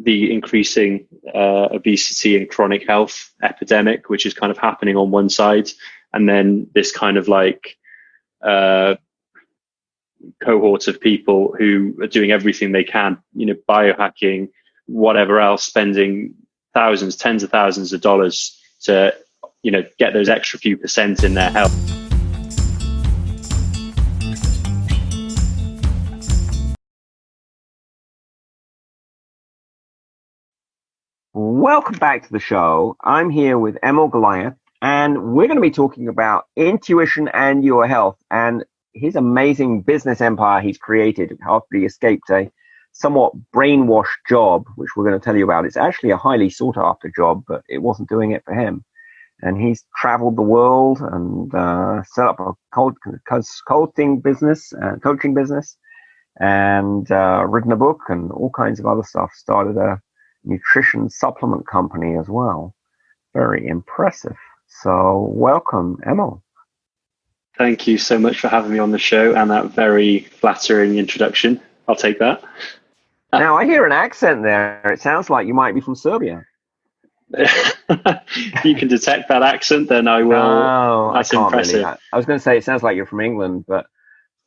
the increasing obesity and chronic health epidemic, which is kind of happening on one side, and then this kind of like cohort of people who are doing everything they can, biohacking, whatever else, spending thousands, tens of thousands of dollars to, get those extra few percent in their health. Welcome back to the show. I'm here with Emil Goliath, and we're going to be talking about intuition and your health and his amazing business empire he's created after he escaped a somewhat brainwashed job, which we're going to tell you about. It's actually a highly sought after job, but it wasn't doing it for him. And he's traveled the world and set up a coaching business, and written a book and all kinds of other stuff. Started a nutrition supplement company as well. Very impressive. So welcome, Emil. Thank you so much for having me on the show and that very flattering introduction. I'll take that. Now, I hear an accent there. It sounds like you might be from Serbia. If you can detect that accent, then I will. Oh, that's I can't impressive. Really. I was going to say it sounds like you're from England, but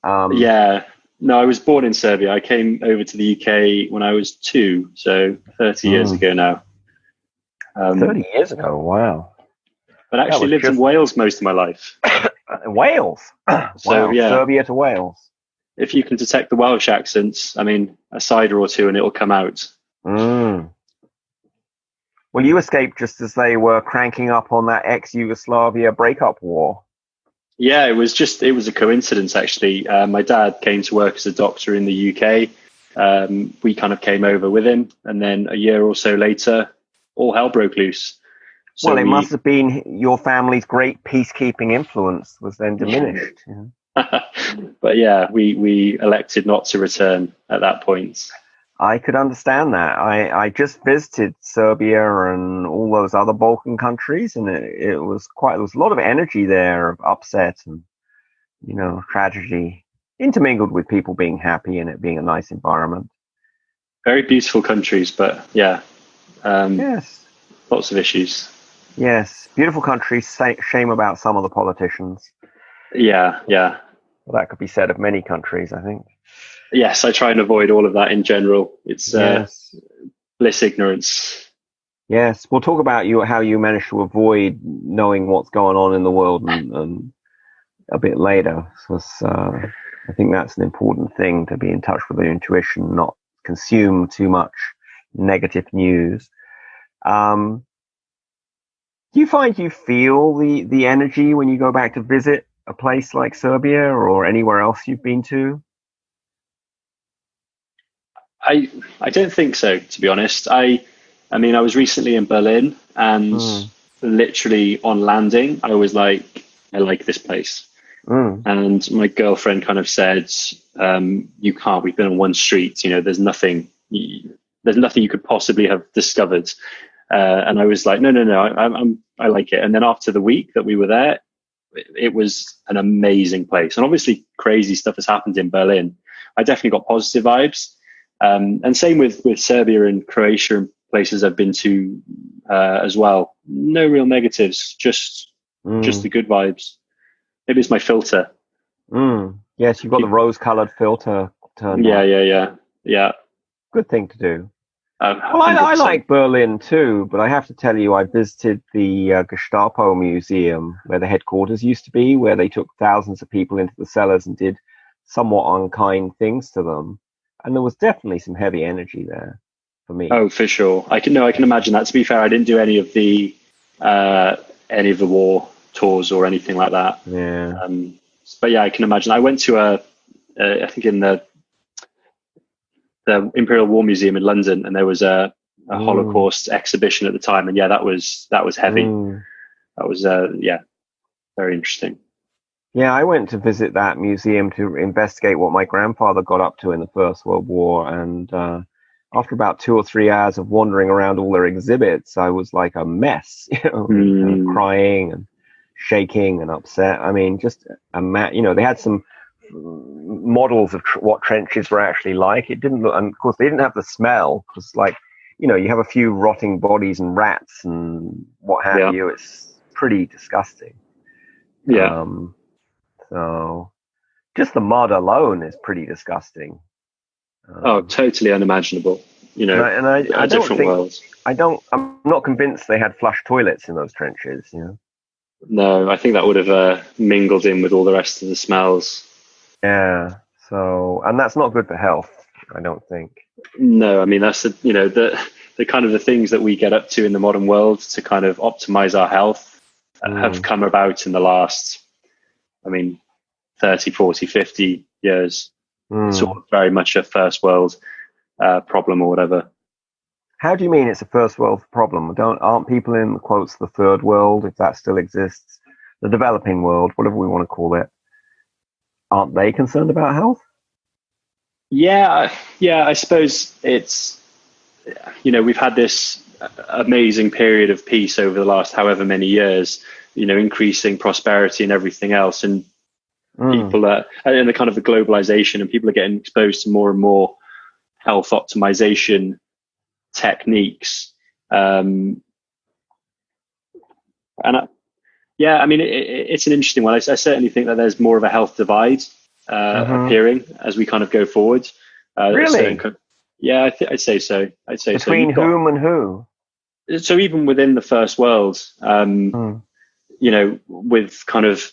yeah. No, I was born in Serbia. I came over to the UK when I was 2, so 30 years ago now. 30 years ago, wow. But actually lived in Wales most of my life. Wales? So, wow, yeah. Serbia to Wales. If you can detect the Welsh accents, I mean, a cider or two and it'll come out. Well, you escaped just as they were cranking up on that ex-Yugoslavia breakup war. Yeah, it was a coincidence, actually. My dad came to work as a doctor in the UK. We kind of came over with him. And then a year or so later, all hell broke loose. So well, it must have been your family's great peacekeeping influence was then diminished. But yeah, we elected not to return at that point. I could understand that. I just visited Serbia and all those other Balkan countries, and it was a lot of energy there of upset and, tragedy intermingled with people being happy and it being a nice environment. Very beautiful countries, but yeah. Yes. Lots of issues. Yes. Beautiful countries. Shame about some of the politicians. Yeah. Well, that could be said of many countries, I think. Yes, I try and avoid all of that in general. It's bliss ignorance. Yes, we'll talk about how you manage to avoid knowing what's going on in the world and a bit later. So I think that's an important thing, to be in touch with your intuition, not consume too much negative news. Do you find you feel the energy when you go back to visit a place like Serbia or anywhere else you've been to? I don't think so, to be honest. I mean, I was recently in Berlin, and literally on landing, I was like, I like this place. And my girlfriend kind of said, you can't, we've been on one street, there's nothing you could possibly have discovered. And I was like, no, I like it. And then after the week that we were there, it was an amazing place. And obviously crazy stuff has happened in Berlin. I definitely got positive vibes. And same with Serbia and Croatia and places I've been to as well. No real negatives, just the good vibes. Maybe it's my filter. Yes, you've got the rose-colored filter turned on. Yeah. Good thing to do. Well, I like Berlin too, but I have to tell you, I visited the Gestapo Museum, where the headquarters used to be, where they took thousands of people into the cellars and did somewhat unkind things to them. And there was definitely some heavy energy there for me. Oh, for sure. I can imagine that. To be fair, I didn't do any of the war tours or anything like that. Yeah. But yeah, I can imagine. I went to I think in the Imperial War Museum in London, and there was a Holocaust exhibition at the time, and yeah, that was heavy. That was very interesting. Yeah, I went to visit that museum to investigate what my grandfather got up to in the First World War, and after about 2 or 3 hours of wandering around all their exhibits, I was like a mess, and crying and shaking and upset. I mean, just they had some models of what trenches were actually like. It didn't look, and of course they didn't have the smell, because like you have a few rotting bodies and rats and what have you. It's pretty disgusting. Yeah. So just the mud alone is pretty disgusting. Totally unimaginable. I don't different think worlds. I'm not convinced they had flush toilets in those trenches. No, I think that would have mingled in with all the rest of the smells. Yeah. So, and that's not good for health, I don't think. No, I mean that's the kind of the things that we get up to in the modern world to kind of optimize our health have come about in the last, 30, 40, 50 years. Sort of very much a first world problem or whatever. How do you mean it's a first world problem? Aren't people in quotes the third world, if that still exists, the developing world, whatever we want to call it? Aren't they concerned about health? Yeah. I suppose it's, we've had this amazing period of peace over the last however many years, increasing prosperity and everything else, and people and the kind of the globalization, and people are getting exposed to more and more health optimization techniques. It's an interesting one. I certainly think that there's more of a health divide appearing as we kind of go forward. Really? I'd say so. Between whom and who? So even within the first world, with kind of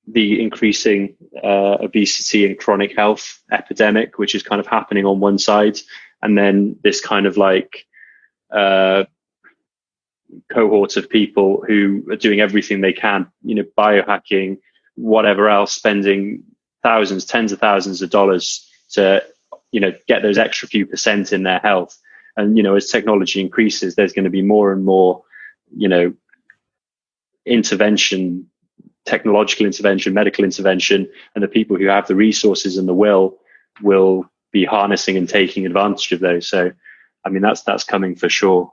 the increasing obesity and chronic health epidemic, which is kind of happening on one side, and then this kind of like cohort of people who are doing everything they can, biohacking, whatever else, spending thousands, tens of thousands of dollars to, get those extra few percent in their health. And, as technology increases, there's going to be more and more, intervention, technological intervention, medical intervention, and the people who have the resources and the will be harnessing and taking advantage of those. So, that's coming for sure.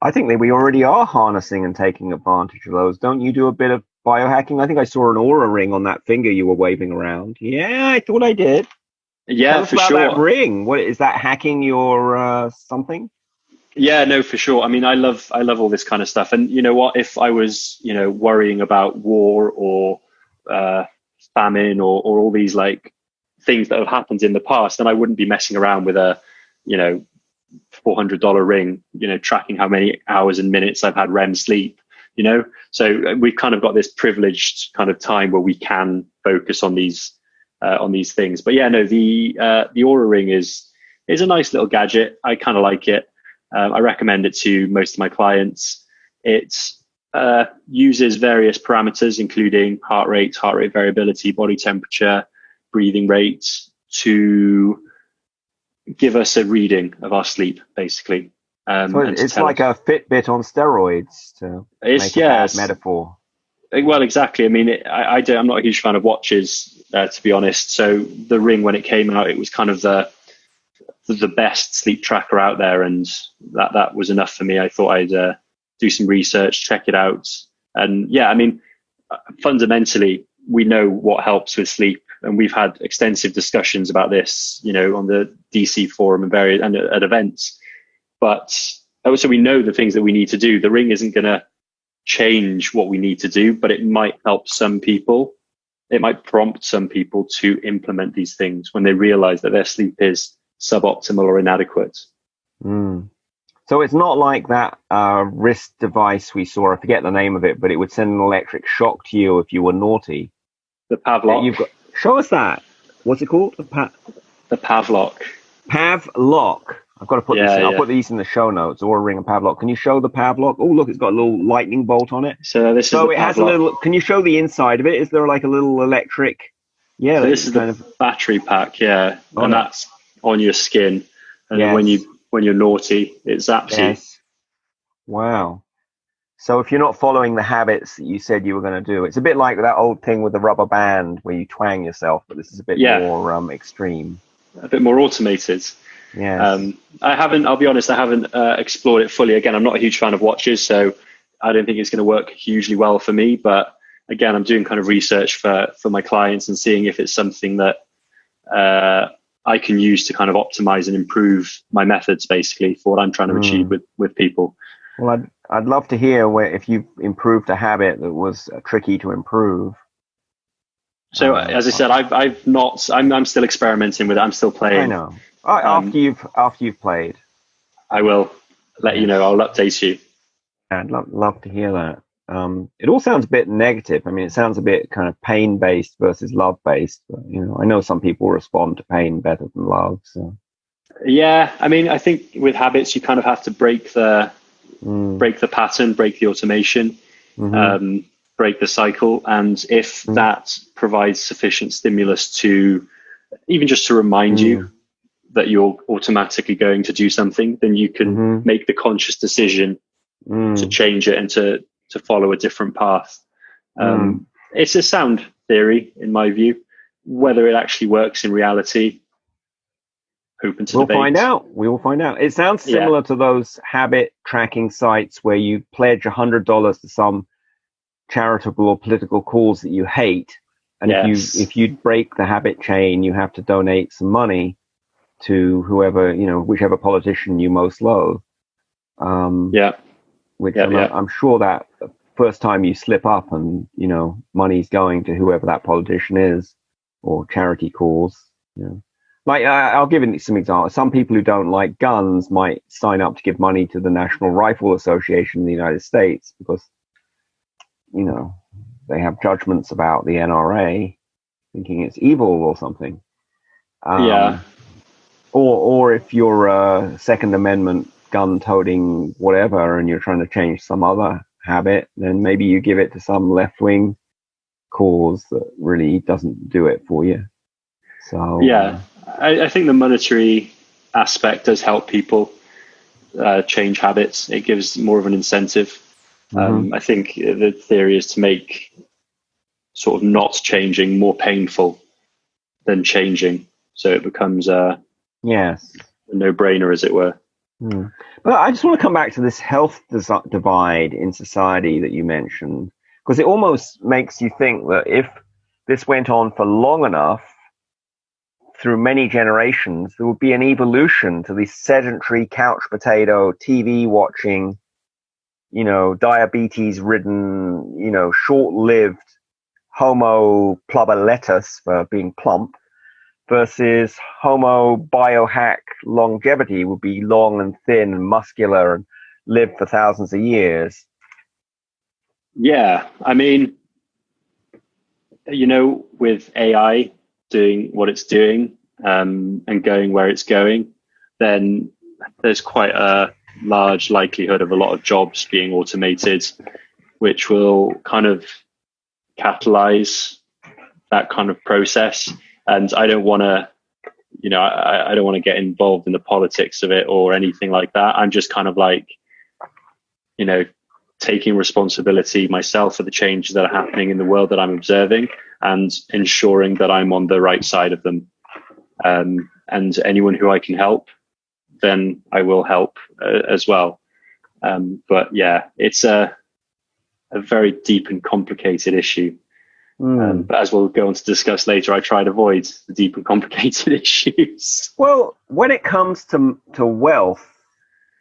I think that we already are harnessing and taking advantage of those. Don't you do a bit of biohacking? I think I saw an Oura ring on that finger you were waving around. Yeah, I thought I did. Yeah, Tell us for about sure. That ring. What is that? Hacking your something? Yeah, no, for sure. I love all this kind of stuff. And you know what? If I was, worrying about war or famine or all these like things that have happened in the past, then I wouldn't be messing around with a, $400 ring, tracking how many hours and minutes I've had REM sleep, So we've kind of got this privileged kind of time where we can focus on these things. But yeah, no, the Oura ring is a nice little gadget. I kind of like it. I recommend it to most of my clients. It uses various parameters, including heart rate variability, body temperature, breathing rates, to give us a reading of our sleep, basically. So it's like a Fitbit on steroids, to make a bad metaphor. Well, exactly. I'm not a huge fan of watches, to be honest. So the ring, when it came out, it was kind of the best sleep tracker out there, and that was enough for me. I thought I'd do some research, check it out, and yeah, fundamentally, we know what helps with sleep, and we've had extensive discussions about this, on the DC forum and at events. But so we know the things that we need to do. The ring isn't going to change what we need to do, but it might help some people. It might prompt some people to implement these things when they realize that their sleep is suboptimal or inadequate. So it's not like that wrist device we saw. I forget the name of it, but it would send an electric shock to you if you were naughty. The Pavlock. Show us that. What's it called? The Pavlock. Pavlock. I've got to put this in. I'll put these in the show notes. Oura ring and Pavlock. Can you show the Pavlock? Oh, look, it's got a little lightning bolt on it. So this is it has a little. Can you show the inside of it? Is there like a little electric? Yeah. So this is the battery pack. Yeah, and that's on your skin. And when you're naughty, it zaps you. Yes. Wow. So if you're not following the habits that you said you were going to do, it's a bit like that old thing with the rubber band where you twang yourself, but this is a bit more extreme. A bit more automated. Yes. I'll be honest, I haven't explored it fully. Again, I'm not a huge fan of watches, so I don't think it's going to work hugely well for me. But again, I'm doing kind of research for my clients and seeing if it's something that I can use to kind of optimize and improve my methods, basically, for what I'm trying to achieve with people. Well, I'd love to hear if you've improved a habit that was tricky to improve. So as I said, I'm still experimenting with it. I'm still playing. I know. After you've played, I will let you know. I'll update you. I'd love to hear that. It all sounds a bit negative. I mean, it sounds a bit kind of pain-based versus love-based. But, I know some people respond to pain better than love. So. Yeah, I mean, I think with habits, you kind of have to break the pattern, break the automation, break the cycle. And if that provides sufficient stimulus to even just to remind you that you're automatically going to do something, then you can make the conscious decision to change it and to follow a different path. It's a sound theory, in my view. Whether it actually works in reality, open to debate. We will find out. It sounds similar to those habit tracking sites where you pledge $100 to some charitable or political cause that you hate, and if you break the habit chain, you have to donate some money to whichever politician you most loathe. I'm sure that first time you slip up and money's going to whoever that politician is or charity cause. Like I'll give you some examples. Some people who don't like guns might sign up to give money to the National Rifle Association in the United States because they have judgments about the NRA, thinking it's evil or something. Or if you're a Second Amendment gun-toting whatever, and you're trying to change some other habit, then maybe you give it to some left-wing cause that really doesn't do it for you. So I think the monetary aspect does help people change habits. It gives more of an incentive. I think the theory is to make sort of not changing more painful than changing, so it becomes a no-brainer, as it were. But I just want to come back to this health divide in society that you mentioned, because it almost makes you think that if this went on for long enough, through many generations, there would be an evolution to this sedentary couch potato, TV watching, diabetes-ridden, short-lived Homo plumberletus for being plump, versus Homo biohack longevity would be long and thin and muscular and live for thousands of years. Yeah, I mean, with AI doing what it's doing and going where it's going, then there's quite a large likelihood of a lot of jobs being automated, which will kind of catalyze that kind of process. And I don't want to, I don't want to get involved in the politics of it or anything like that. I'm just kind of like, taking responsibility myself for the changes that are happening in the world that I'm observing and ensuring that I'm on the right side of them. And anyone who I can help, then I will help as well. But yeah, it's a very deep and complicated issue. But as we'll go on to discuss later, I try to avoid the deep and complicated issues. Well, when it comes to wealth,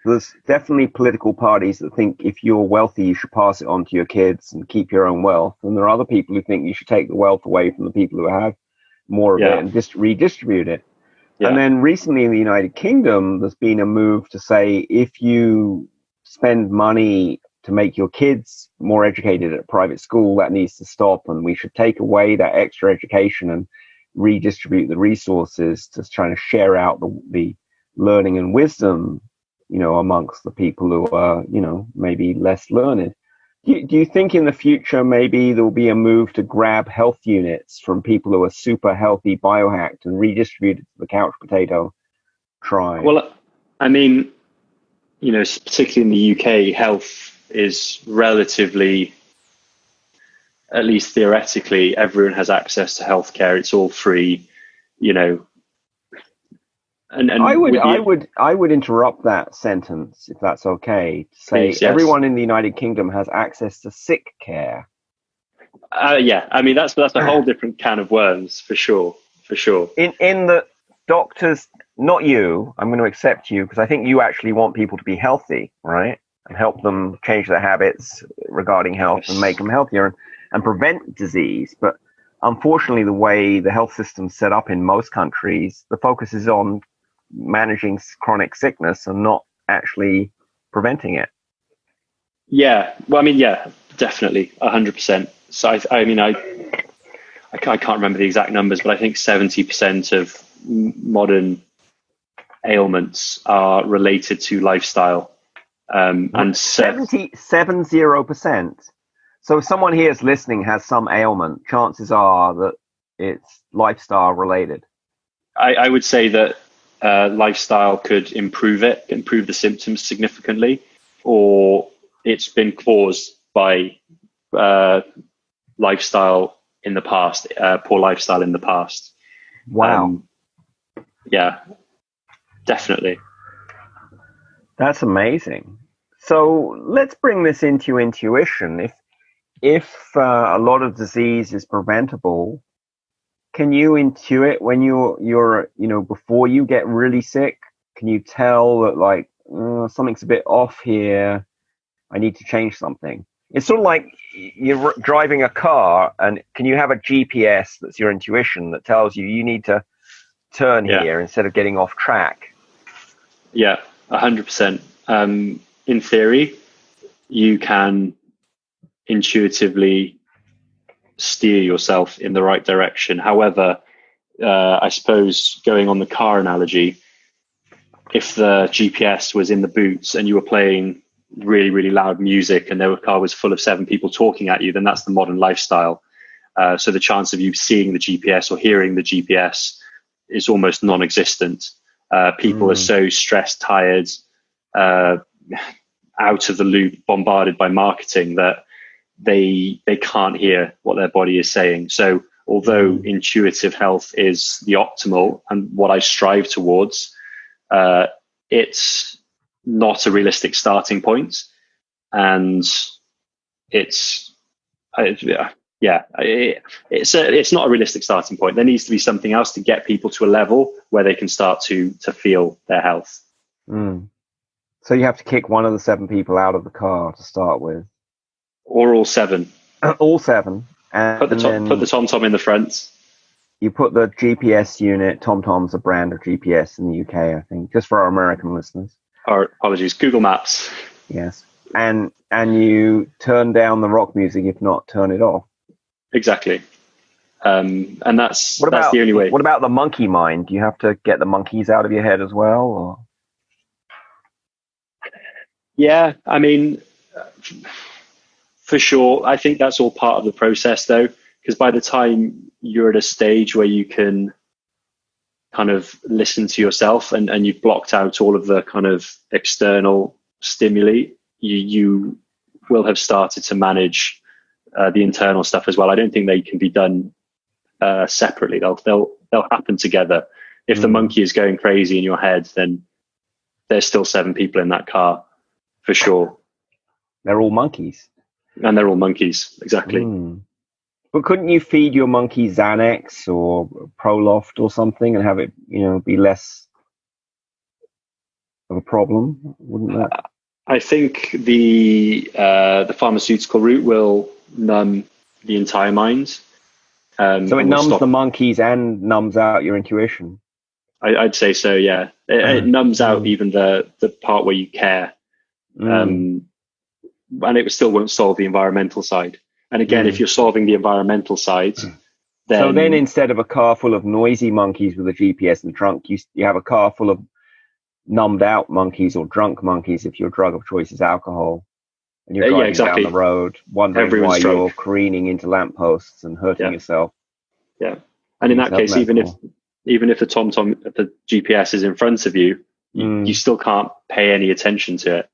there's definitely political parties that think if you're wealthy, you should pass it on to your kids and keep your own wealth. And there are other people who think you should take the wealth away from the people who have more of it and just redistribute it. Yeah. And then recently in the United Kingdom, there's been a move to say if you spend money to make your kids more educated at a private school, that needs to stop, and we should take away that extra education and redistribute the resources to try to share out the learning and wisdom, amongst the people who are, maybe less learned. Do you think in the future maybe there will be a move to grab health units from people who are super healthy, biohacked, and redistribute it to the couch potato tribe? Well, I mean, particularly in the UK, health is relatively, at least theoretically, everyone has access to healthcare. It's all free, And I would interrupt that sentence, if that's okay, to say please, yes. Everyone in the United Kingdom has access to sick care. Yeah, I mean that's a whole different can of worms for sure. In the doctors, not you, I'm going to accept you because I think you actually want people to be healthy, right? And help them change their habits regarding health and make them healthier and prevent disease. But unfortunately, the way the health system's set up in most countries, the focus is on managing chronic sickness and not actually preventing it. Yeah. Well, I mean, yeah, definitely 100%. So I can't remember the exact numbers, but I think 70% of modern ailments are related to lifestyle. And 70%. So if someone here is listening has some ailment, chances are that it's lifestyle related. I would say that lifestyle could improve the symptoms significantly, or it's been caused by lifestyle in the past, poor lifestyle in the past. Wow. Yeah, definitely. That's amazing. So let's bring this into intuition. If a lot of disease is preventable, can you intuit when you're before you get really sick? Can you tell that like something's a bit off here? I need to change something. It's sort of like you're driving a car, and can you have a GPS that's your intuition that tells you need to turn here instead of getting off track? Yeah, 100%. In theory, you can intuitively steer yourself in the right direction. However, I suppose going on the car analogy, if the GPS was in the boots and you were playing really, really loud music and the car was full of 7 people talking at you, then that's the modern lifestyle. So the chance of you seeing the GPS or hearing the GPS is almost non-existent. People are so stressed, tired, out of the loop, bombarded by marketing that they can't hear what their body is saying. So although intuitive health is the optimal and what I strive towards, it's not a realistic starting point, and it's not a realistic starting point. There needs to be something else to get people to a level where they can start to feel their health. So you have to kick one of the 7 people out of the car to start with, or all 7. All 7, and put the TomTom in the front. You put the GPS unit. TomTom's a brand of GPS in the UK, I think, just for our American listeners. Or apologies, Google Maps. Yes, and you turn down the rock music, if not turn it off. Exactly. And that's the only way. What about the monkey mind? Do you have to get the monkeys out of your head as well? Or? Yeah, I mean, for sure. I think that's all part of the process, though, because by the time you're at a stage where you can kind of listen to yourself and you've blocked out all of the kind of external stimuli, you will have started to manage the internal stuff as well. I don't think they can be done separately. They'll happen together. If the monkey is going crazy in your head, then there's still 7 people in that car, for sure. They're all monkeys. And they're all monkeys, exactly. But couldn't you feed your monkey Xanax or Proloft or something and have it, be less of a problem? Wouldn't that? I think the pharmaceutical route will numb the entire mind. So it numbs the monkeys and numbs out your intuition. I'd say so, yeah. It numbs out even the part where you care. And it still won't solve the environmental side. And again, if you're solving the environmental side, then instead of a car full of noisy monkeys with a GPS in the trunk, you have a car full of numbed out monkeys or drunk monkeys if your drug of choice is alcohol. And you're driving down the road, wondering why you're careening into lampposts and hurting yourself. Yeah. And in that case, even if the TomTom, if the GPS is in front of you, you still can't pay any attention to it.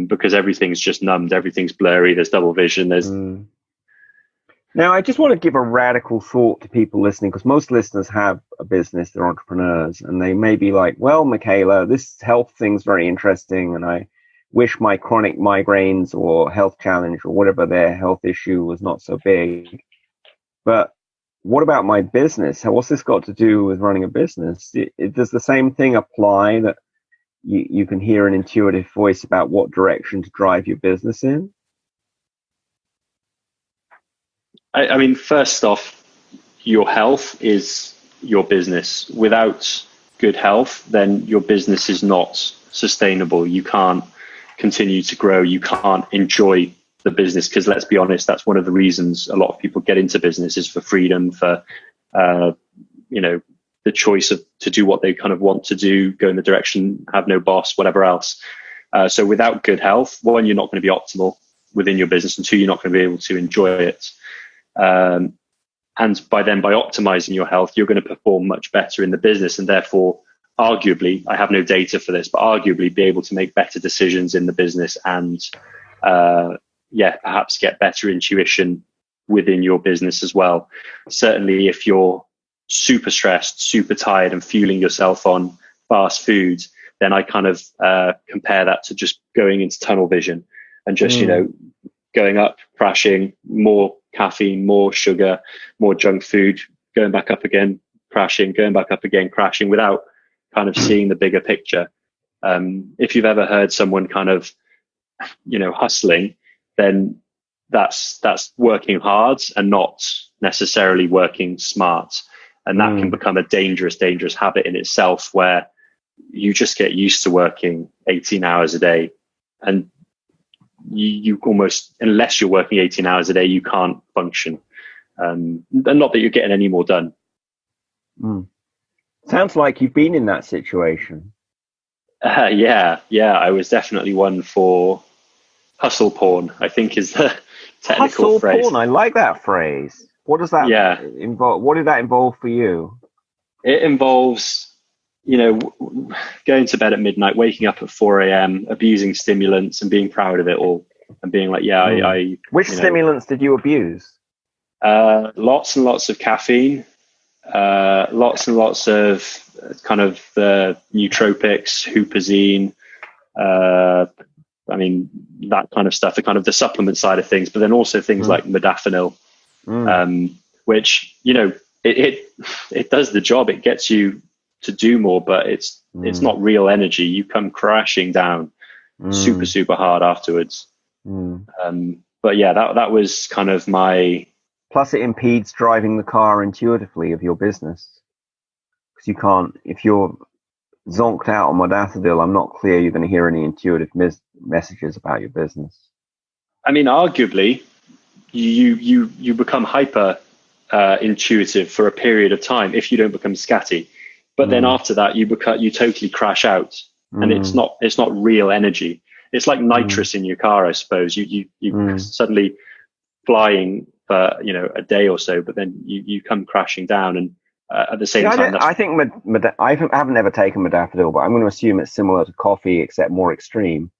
Because everything's just numbed, everything's blurry, there's double vision. Now, I just want to give a radical thought to people listening, because most listeners have a business, they're entrepreneurs, and they may be like, well, Michaela, this health thing's very interesting, and I wish my chronic migraines or health challenge or whatever their health issue was not so big. But what about my business? What's this got to do with running a business? Does the same thing apply, that you can hear an intuitive voice about what direction to drive your business in? I mean, first off, your health is your business. Without good health, then your business is not sustainable. You can't continue to grow. You can't enjoy the business, because let's be honest, that's one of the reasons a lot of people get into business, is for freedom, for the choice to do what they kind of want to do, go in the direction, have no boss, whatever else. So without good health, one, you're not going to be optimal within your business, and two, you're not going to be able to enjoy it. And by optimizing your health, you're going to perform much better in the business, and therefore, arguably, I have no data for this, but arguably be able to make better decisions in the business, and perhaps get better intuition within your business as well. Certainly, if you're super stressed, super tired, and fueling yourself on fast food, then I kind of compare that to just going into tunnel vision and just, going up, crashing, more caffeine, more sugar, more junk food, going back up again, crashing, going back up again, crashing, without kind of seeing the bigger picture. If you've ever heard someone kind of, hustling, then that's working hard and not necessarily working smart. And that can become a dangerous habit in itself, where you just get used to working 18 hours a day, and you almost, unless you're working 18 hours a day, you can't function. And not that you're getting any more done. Sounds like you've been in that situation. Yeah. I was definitely one for hustle porn, I think is the technical hustle phrase. Porn, I like that phrase. What does that involve? What did that involve for you? It involves, going to bed at midnight, waking up at 4 a.m., abusing stimulants and being proud of it all, and being like, I Which stimulants did you abuse? Lots and lots of caffeine, lots and lots of kind of the nootropics, huperzine, that kind of stuff, the kind of the supplement side of things, but then also things like modafinil, which, it does the job. It gets you to do more, but it's not real energy. You come crashing down super, super hard afterwards. But yeah, that was kind of my... Plus it impedes driving the car intuitively of your business. Because you can't, if you're zonked out on modafinil, I'm not clear you're going to hear any intuitive messages about your business. I mean, arguably, you become hyper intuitive for a period of time if you don't become scatty. But then after that, you totally crash out, and it's not real energy. It's like nitrous in your car, I suppose. You suddenly flying for a day or so, but then you come crashing down, and at the same time, I think I haven't ever taken modafinil, but I'm going to assume it's similar to coffee except more extreme.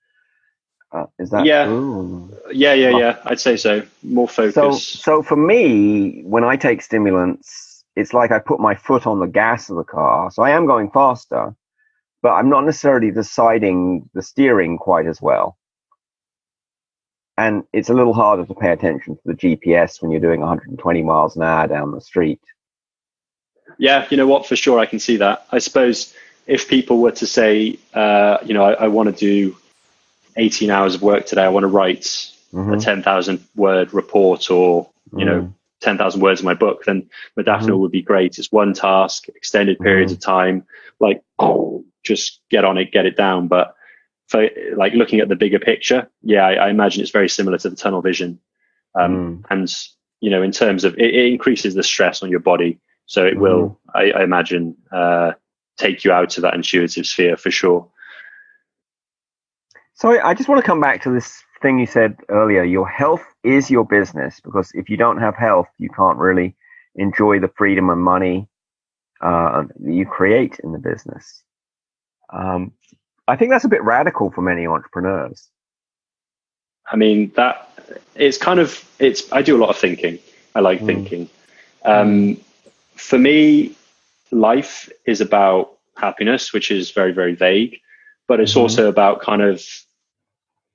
Is that true? Yeah. I'd say so. More focus. So for me, when I take stimulants, it's like I put my foot on the gas of the car. So I am going faster, but I'm not necessarily deciding the steering quite as well. And it's a little harder to pay attention to the GPS when you're doing 120 miles an hour down the street. Yeah, you know what? For sure, I can see that. I suppose if people were to say, I want to do 18 hours of work today, I want to write a 10,000 word report, or 10,000 words in my book, then modafinil would be great. It's one task, extended periods of time, like, just get on it, get it down. But for like looking at the bigger picture, I imagine it's very similar to the tunnel vision. And in terms of it increases the stress on your body, so it will, I imagine, take you out of that intuitive sphere for sure. So I just want to come back to this thing you said earlier. Your health is your business, because if you don't have health, you can't really enjoy the freedom and money that you create in the business. I think that's a bit radical for many entrepreneurs. I mean, that it's I do a lot of thinking. I like thinking. For me, life is about happiness, which is very, very vague, but it's also about kind of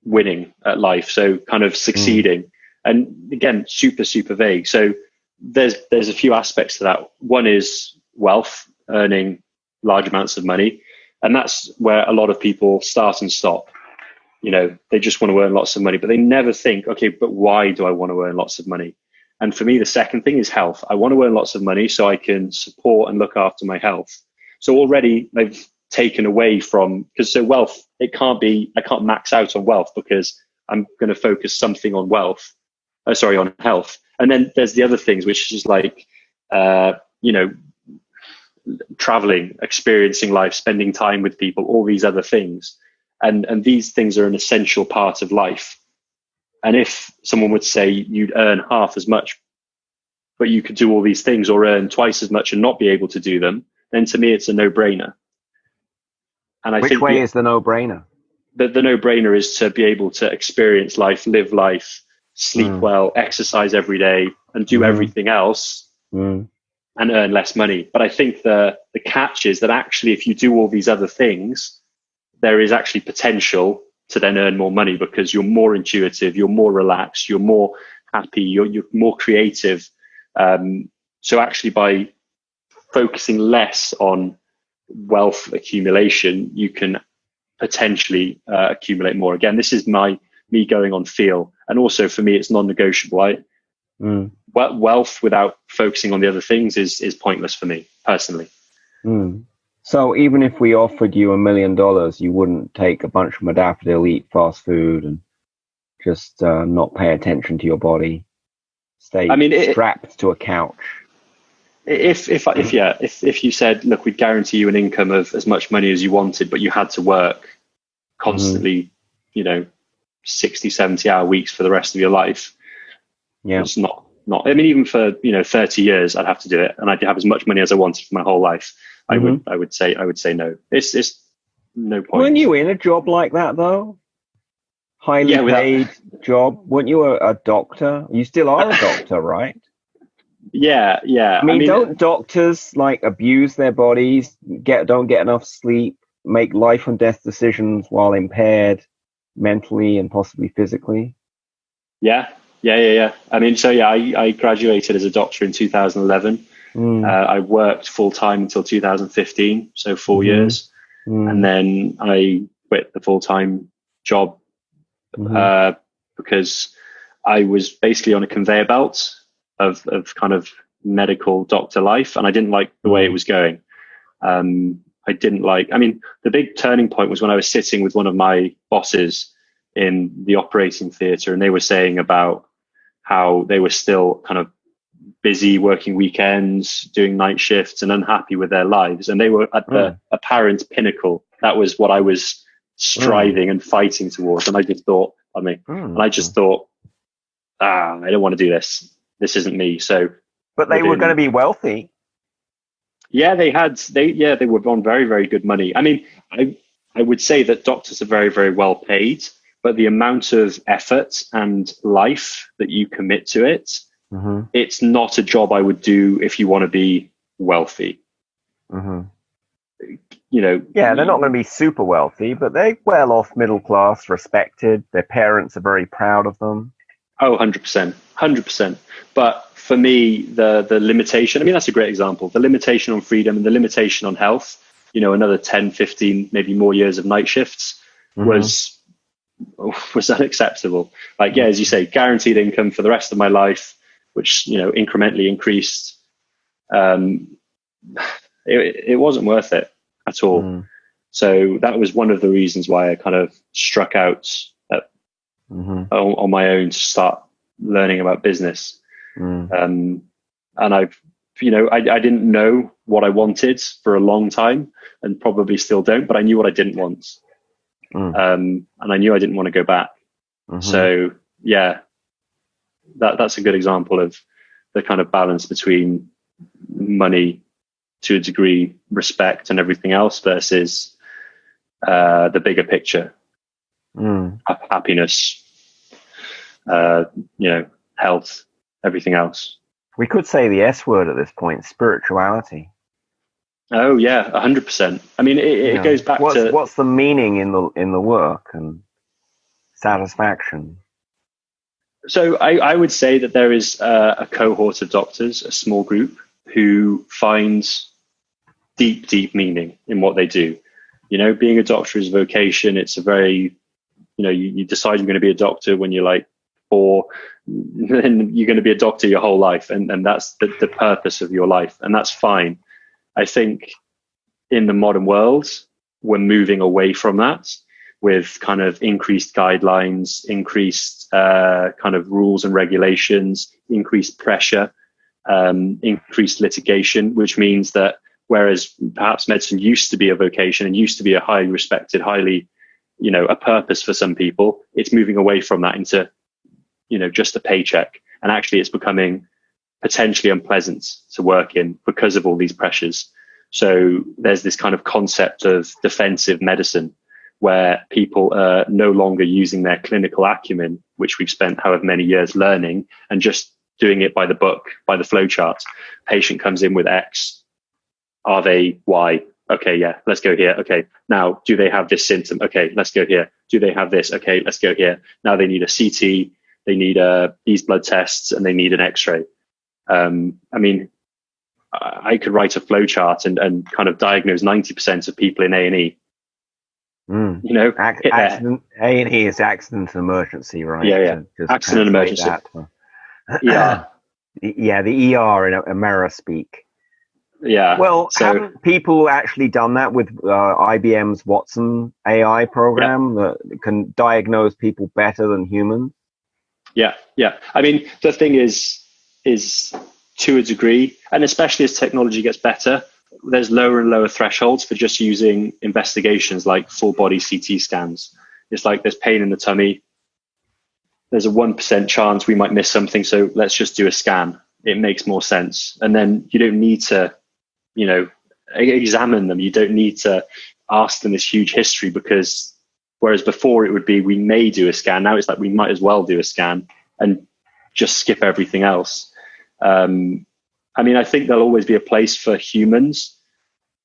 winning at life. So kind of succeeding, and again, super, super vague. So there's a few aspects to that. One is wealth, earning large amounts of money. And that's where a lot of people start and stop. They just want to earn lots of money, but they never think, okay, but why do I want to earn lots of money? And for me, the second thing is health. I want to earn lots of money so I can support and look after my health. So already they've taken away from, because so wealth, I can't max out on wealth because I'm going to focus something on on health. And then there's the other things, which is like, traveling, experiencing life, spending time with people, all these other things. And these things are an essential part of life. And if someone would say you'd earn half as much, but you could do all these things, or earn twice as much and not be able to do them, then to me, it's a no-brainer. And Which way is the no-brainer? The no-brainer is to be able to experience life, live life, sleep well, exercise every day, and do everything else. And earn less money. But I think the catch is that actually, if you do all these other things, there is actually potential to then earn more money because you're more intuitive, you're more relaxed, you're more happy, you're more creative. So actually, by focusing less on wealth accumulation, you can potentially accumulate more. Again, this is me going on feel. And also for me, it's non-negotiable. Wealth without focusing on the other things is pointless for me personally. So even if we offered you $1 million, you wouldn't take a bunch of modafinil, eat fast food, and just not pay attention to your body, stay strapped to a couch. If you said, look, we'd guarantee you an income of as much money as you wanted, but you had to work constantly, 60, 70-hour weeks for the rest of your life. Yeah. It's not, I mean, even for, 30 years, I'd have to do it, and I'd have as much money as I wanted for my whole life. I would say no. It's no point. Weren't you in a job like that though? Highly paid job? Weren't you a doctor? You still are a doctor, right? Yeah. I mean, don't doctors abuse their bodies, don't get enough sleep, make life and death decisions while impaired mentally and possibly physically? Yeah. I mean, I graduated as a doctor in 2011. I worked full time until 2015, so 4 years. And then I quit the full time job because I was basically on a conveyor belt of kind of medical doctor life, and I didn't like the way it was going. The big turning point was when I was sitting with one of my bosses in the operating theatre, and they were saying about how they were still kind of busy working weekends, doing night shifts, and unhappy with their lives. And they were at the apparent pinnacle. That was what I was striving and fighting towards. And I just thought, I don't want to do this. This isn't me. So, but they were going to be wealthy. Yeah, they were on very, very good money. I mean, I would say that doctors are very, very well paid, but the amount of effort and life that you commit to it, it's not a job I would do if you want to be wealthy. They're not going to be super wealthy, but they're well off, middle class, respected. Their parents are very proud of them. Oh, 100%. But for me, the limitation, I mean, that's a great example. The limitation on freedom and the limitation on health, another 10, 15, maybe more years of night shifts was unacceptable. As you say, guaranteed income for the rest of my life, which, incrementally increased. It wasn't worth it at all. So that was one of the reasons why I kind of struck out on my own to start learning about business. And I didn't know what I wanted for a long time, and probably still don't, but I knew what I didn't want. And I knew I didn't want to go back. So yeah, that's a good example of the kind of balance between money, to a degree, respect and everything else, versus the bigger picture, happiness, health, everything else. We could say the S word at this point: spirituality. Oh yeah, 100%. I mean, it goes back to what's the meaning in the work and satisfaction. So I would say that there is a cohort of doctors, a small group, who finds deep, deep meaning in what they do. You know, being a doctor is a vocation. It's a very, you know, you decide you're going to be a doctor when you're like 4, then you're going to be a doctor your whole life. And that's the purpose of your life. And that's fine. I think in the modern world, we're moving away from that with kind of increased guidelines, increased kind of rules and regulations, increased pressure, increased litigation, which means that whereas perhaps medicine used to be a vocation and used to be a highly respected, highly, you know, a purpose for some people, it's moving away from that into, you know, just a paycheck. And actually it's becoming potentially unpleasant to work in because of all these pressures. So there's this kind of concept of defensive medicine where people are no longer using their clinical acumen, which we've spent however many years learning, and just doing it by the book, by the flow chart. Patient comes in with X. Are they Y? Okay, yeah, let's go here. Okay, now, do they have this symptom? Okay, let's go here. Do they have this? Okay, let's go here. Now they need a CT, they need these blood tests, and they need an X-ray. I mean, I could write a flow chart and kind of diagnose 90% of people in A&E. You know, accident. A&E is accident and emergency, right? Yeah. Accident and emergency. Yeah. Yeah, the ER in America speak. Yeah. Well, haven't people actually done that with IBM's Watson AI program that can diagnose people better than humans? Yeah. I mean, the thing is to a degree, and especially as technology gets better, there's lower and lower thresholds for just using investigations like full body CT scans. It's like there's pain in the tummy. There's a 1% chance we might miss something. So let's just do a scan. It makes more sense. And then you don't need to, you know, examine them. You don't need to ask them this huge history, because whereas before it would be, we may do a scan. Now it's like, we might as well do a scan and just skip everything else. I mean, I think there'll always be a place for humans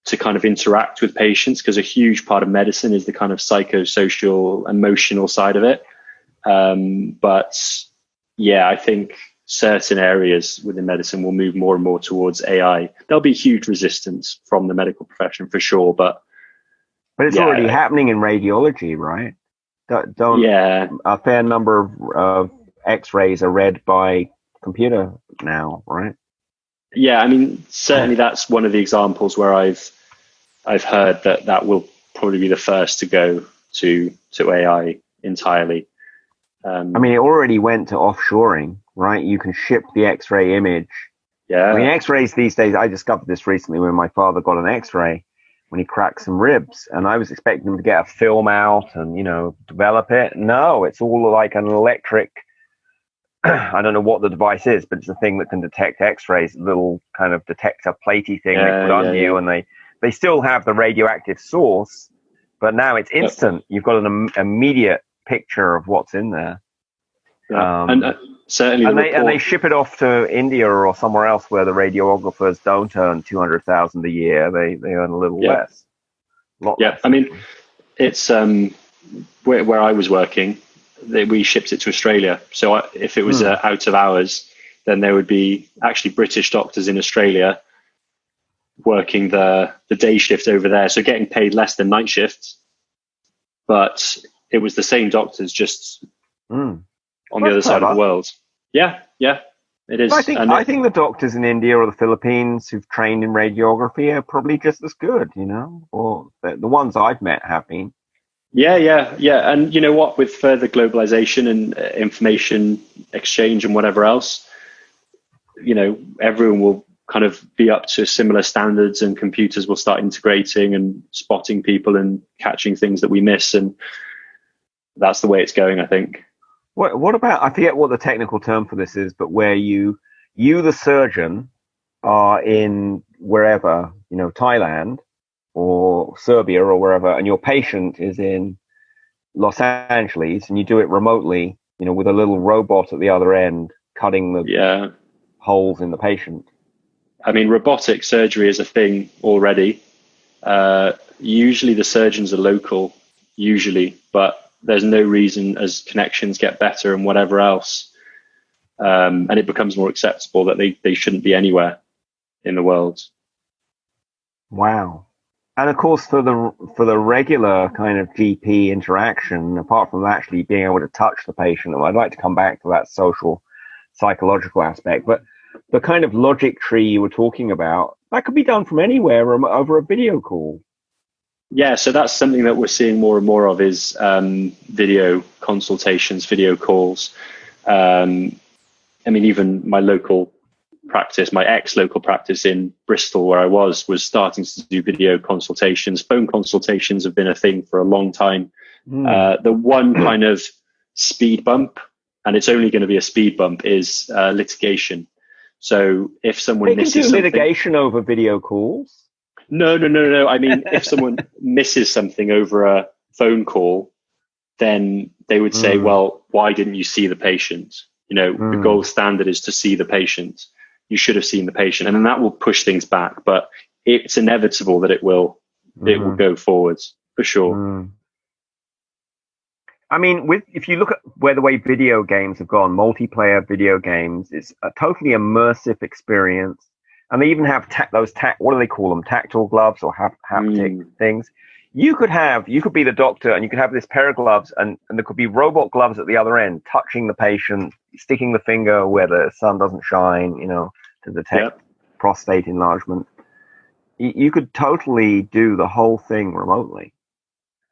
to kind of interact with patients, because a huge part of medicine is the kind of psychosocial, emotional side of it. But yeah, I think certain areas within medicine will move more and more towards AI. There'll be huge resistance from the medical profession for sure, but it's already happening in radiology, right? A fair number of X-rays are read by computer now, right? Yeah, I mean, certainly that's one of the examples where I've heard that will probably be the first to go to AI entirely. I mean, it already went to offshoring, right? You can ship the X-ray image. Yeah. I mean, X-rays these days, I discovered this recently when my father got an X-ray when he cracked some ribs, and I was expecting him to get a film out and, you know, develop it. No, it's all like an electric, I don't know what the device is, but it's a thing that can detect X-rays, little kind of detector platey thing they put on you, and they still have the radioactive source, but now it's instant. You've got an immediate picture of what's in there. Certainly, and they ship it off to India or somewhere else where the radiographers don't earn $200,000 a year. They earn a little less. Less. I mean, it's where I was working, we shipped it to Australia. So if it was out of hours, then there would be actually British doctors in Australia working the day shift over there, so getting paid less than night shifts, but it was the same doctors, just on the other side of the world. Yeah, it is. I think the doctors in India or the Philippines who've trained in radiography are probably just as good, you know, or the ones I've met have been. Yeah. And you know what, with further globalization and information exchange and whatever else, you know, everyone will kind of be up to similar standards, and computers will start integrating and spotting people and catching things that we miss. And that's the way it's going, I think. What about, I forget what the technical term for this is, but where you the surgeon are in wherever, you know, Thailand or Serbia or wherever, and your patient is in Los Angeles, and you do it remotely, you know, with a little robot at the other end cutting the holes in the patient. I mean, robotic surgery is a thing already. Usually the surgeons are local, but there's no reason, as connections get better and whatever else, and it becomes more acceptable that they shouldn't be anywhere in the world. Wow. And of course, for the regular kind of GP interaction, apart from actually being able to touch the patient, and I'd like to come back to that social, psychological aspect, but the kind of logic tree you were talking about, that could be done from anywhere over a video call. Yeah, so that's something that we're seeing more and more of is video consultations, video calls. I mean, even my local practice, my ex-local practice in Bristol, where I was starting to do video consultations. Phone consultations have been a thing for a long time. The one kind of speed bump, and it's only going to be a speed bump, is litigation. So if someone misses something, they can do litigation over video calls. No. I mean, if someone misses something over a phone call, then they would say, well, why didn't you see the patient? You know, the gold standard is to see the patient. You should have seen the patient. And then that will push things back. But it's inevitable that it will go forwards, for sure. I mean, if you look at the way video games have gone, multiplayer video games, it's a totally immersive experience. And they even have what do they call them? Tactile gloves or haptic things. You could be the doctor and you could have this pair of gloves and there could be robot gloves at the other end, touching the patient, sticking the finger where the sun doesn't shine, you know, to detect prostate enlargement. You could totally do the whole thing remotely.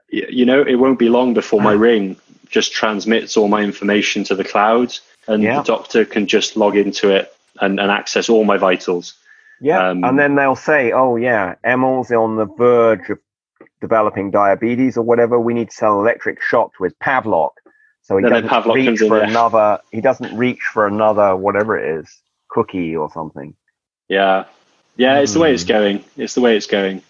You know, it won't be long before my ring just transmits all my information to the cloud and the doctor can just log into it and access all my vitals. Yeah, and then they'll say, oh, yeah, Emil's on the verge of developing diabetes or whatever. We need to sell electric shock to his Pavlock. So he doesn't reach for another, whatever it is, cookie or something. Yeah, it's the way it's going. It's the way it's going.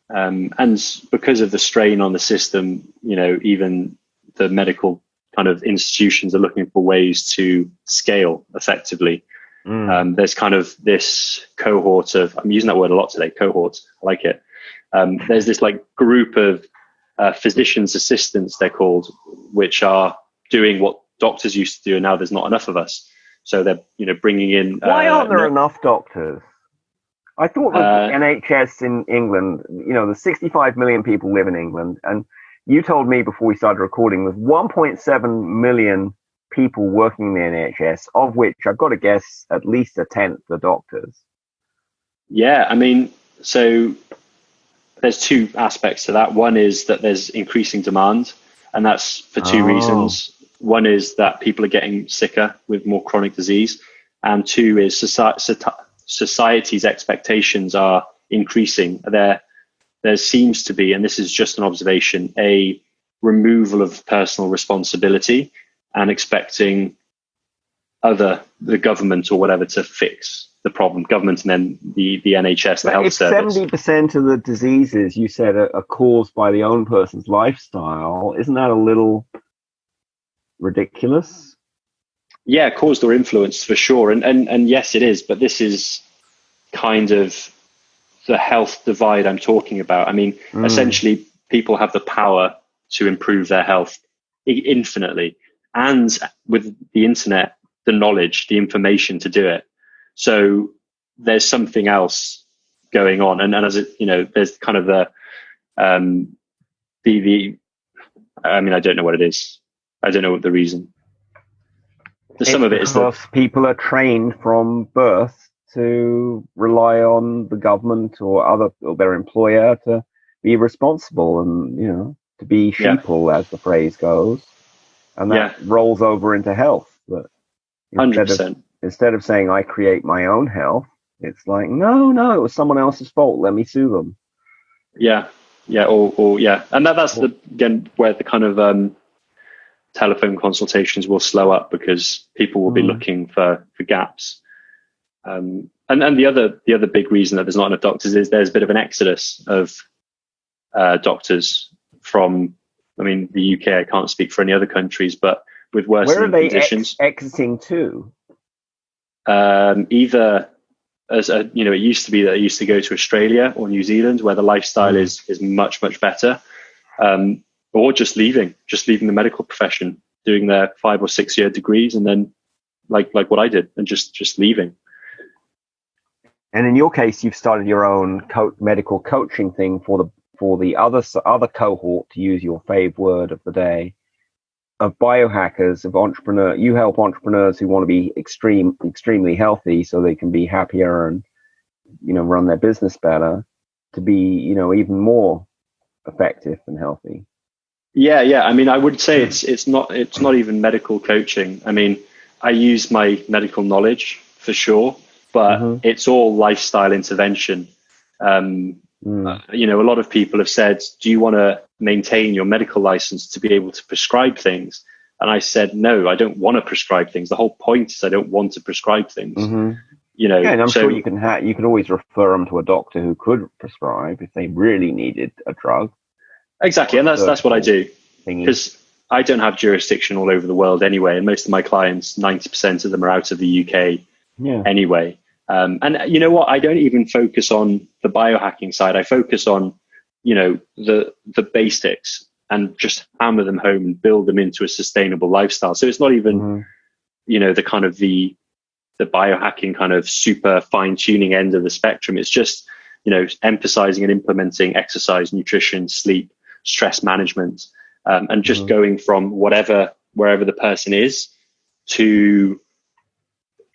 And because of the strain on the system, you know, even the medical kind of institutions are looking for ways to scale effectively. There's kind of this cohort of, I'm using that word a lot today, cohorts, I like it. There's this like group of physician's assistants, they're called, which are doing what doctors used to do, and now there's not enough of us. So they're, you know, bringing in... Why aren't there enough doctors? I thought the NHS in England, you know, the 65 million people live in England, and you told me before we started recording, there's 1.7 million people working in the NHS, of which I've got to guess at least a tenth are doctors. Yeah, I mean, so there's two aspects to that. One is that there's increasing demand, and that's for two reasons. One is that people are getting sicker with more chronic disease, and two is society's expectations are increasing. There seems to be, and this is just an observation, a removal of personal responsibility and expecting the government or whatever to fix the problem. Government and then the NHS, the health service. 70% of the diseases you said are caused by the own person's lifestyle. Isn't that a little ridiculous? Yeah, caused or influenced for sure. And yes, it is. But this is kind of the health divide I'm talking about. I mean, essentially, people have the power to improve their health infinitely. And with the internet, the knowledge, the information to do it. So there's something else going on. And as it, you know, there's kind of I mean, I don't know what it is. I don't know what the reason. Some of it is because people are trained from birth to rely on the government or their employer to be responsible and, you know, to be sheeple, as the phrase goes. And that rolls over into health. But 100%. Instead of saying I create my own health, it's like, no, it was someone else's fault. Let me sue them. Yeah. And that's again where the kind of telephone consultations will slow up because people will be looking for gaps. And the other big reason that there's not enough doctors is there's a bit of an exodus of doctors from, I mean, the UK, I can't speak for any other countries, but with worsening conditions. Where are they exiting to? Either as it used to be that I used to go to Australia or New Zealand, where the lifestyle is much, much better, or just leaving the medical profession, doing their 5 or 6 year degrees and then like what I did, and just leaving. And in your case, you've started your own medical coaching thing for the other cohort, to use your fave word of the day, of biohackers, of entrepreneurs. You help entrepreneurs who want to be extremely healthy so they can be happier and, run their business better, to be, even more effective and healthy. Yeah. I mean, I would say it's not even medical coaching. I mean, I use my medical knowledge for sure, but it's all lifestyle intervention. A lot of people have said, do you want to maintain your medical license to be able to prescribe things? And I said, no, I don't want to prescribe things. The whole point is I don't want to prescribe things. And I'm sure you can always refer them to a doctor who could prescribe if they really needed a drug. Exactly. And that's what I do, because I don't have jurisdiction all over the world anyway. And most of my clients, 90% of them are out of the UK anyway. And you know what? I don't even focus on the biohacking side. I focus on, the basics, and just hammer them home and build them into a sustainable lifestyle. So it's not even, the kind of the biohacking kind of super fine tuning end of the spectrum. It's just, emphasizing and implementing exercise, nutrition, sleep, stress management, and just going from wherever the person is to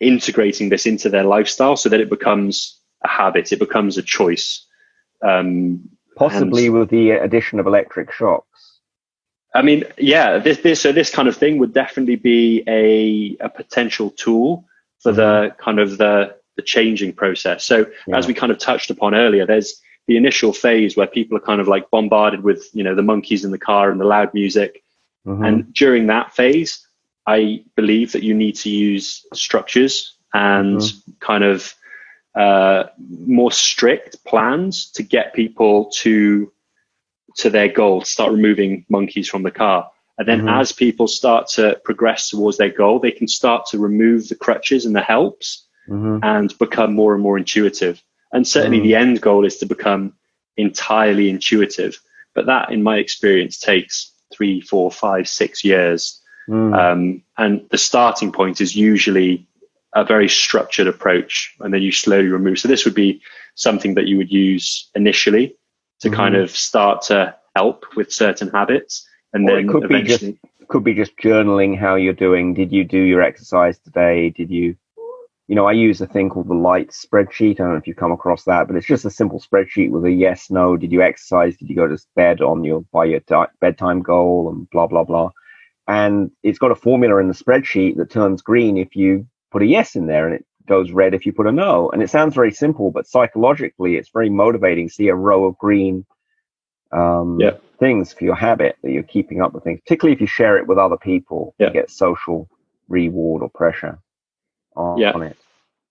integrating this into their lifestyle so that it becomes a habit, it becomes a choice. Possibly with the addition of electric shocks. I mean, this kind of thing would definitely be a potential tool for the kind of the changing process. So as we kind of touched upon earlier, there's the initial phase where people are kind of like bombarded with, the monkeys in the car and the loud music. And during that phase, I believe that you need to use structures and kind of more strict plans to get people to their goal, start removing monkeys from the car. And then as people start to progress towards their goal, they can start to remove the crutches and the helps and become more and more intuitive. And certainly the end goal is to become entirely intuitive. But that, in my experience, takes 3, 4, 5, 6 years. And the starting point is usually a very structured approach, and then you slowly remove. So this would be something that you would use initially to kind of start to help with certain habits. And then it could be just journaling how you're doing. Did you do your exercise today? Did you, I use a thing called the Light spreadsheet. I don't know if you've come across that, but it's just a simple spreadsheet with a yes, no. Did you exercise? Did you go to bed by your bedtime goal, and blah, blah, blah. And it's got a formula in the spreadsheet that turns green if you put a yes in there, and it goes red if you put a no. And it sounds very simple, but psychologically, it's very motivating to see a row of green things for your habit, that you're keeping up with things, particularly if you share it with other people. You get social reward or pressure on it.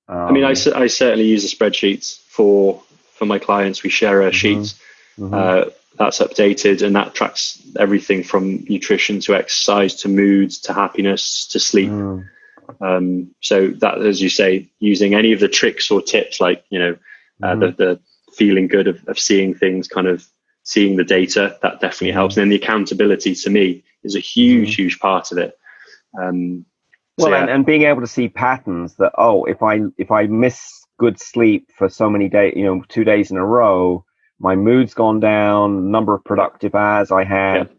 I mean, I certainly use the spreadsheets for my clients. We share a sheet that's updated, and that tracks everything from nutrition to exercise to moods to happiness to sleep. So that, as you say, using any of the tricks or tips, like the feeling good of seeing things, kind of seeing the data, that definitely helps. And then the accountability, to me, is a huge part of it. And being able to see patterns that, if I miss good sleep for so many days, 2 days in a row, my mood's gone down, number of productive hours I had.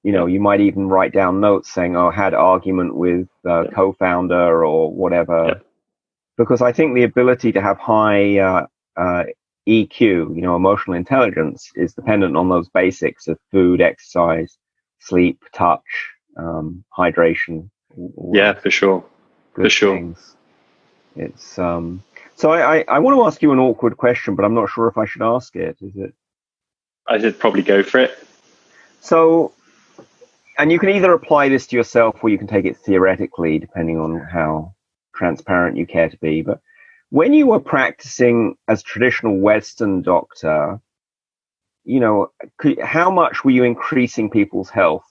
You might even write down notes saying, I had argument with co-founder or whatever. Because I think the ability to have high EQ, emotional intelligence, is dependent on those basics of food, exercise, sleep, touch, hydration. For sure. Things. It's so I want to ask you an awkward question, but I'm not sure if I should ask it. Is it? I should probably go for it. So, and you can either apply this to yourself or you can take it theoretically, depending on how transparent you care to be. But when you were practicing as traditional Western doctor, how much were you increasing people's health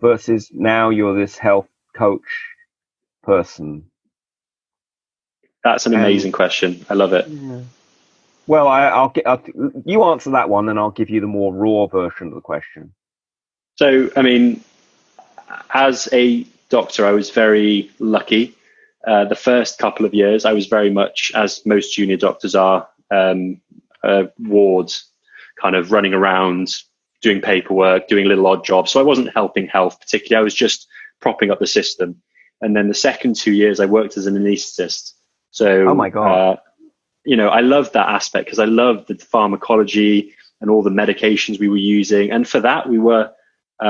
versus now you're this health coach person? That's an amazing question. I love it. Yeah. Well, I'll you answer that one, and I'll give you the more raw version of the question. So, I mean, as a doctor, I was very lucky The first couple of years, I was very much, as most junior doctors are, wards, kind of running around, doing paperwork, doing little odd jobs. So I wasn't helping health particularly. I was just propping up the system. And then the second 2 years, I worked as an anaesthetist. So, oh my God. I loved that aspect because I loved the pharmacology and all the medications we were using. And for that, we were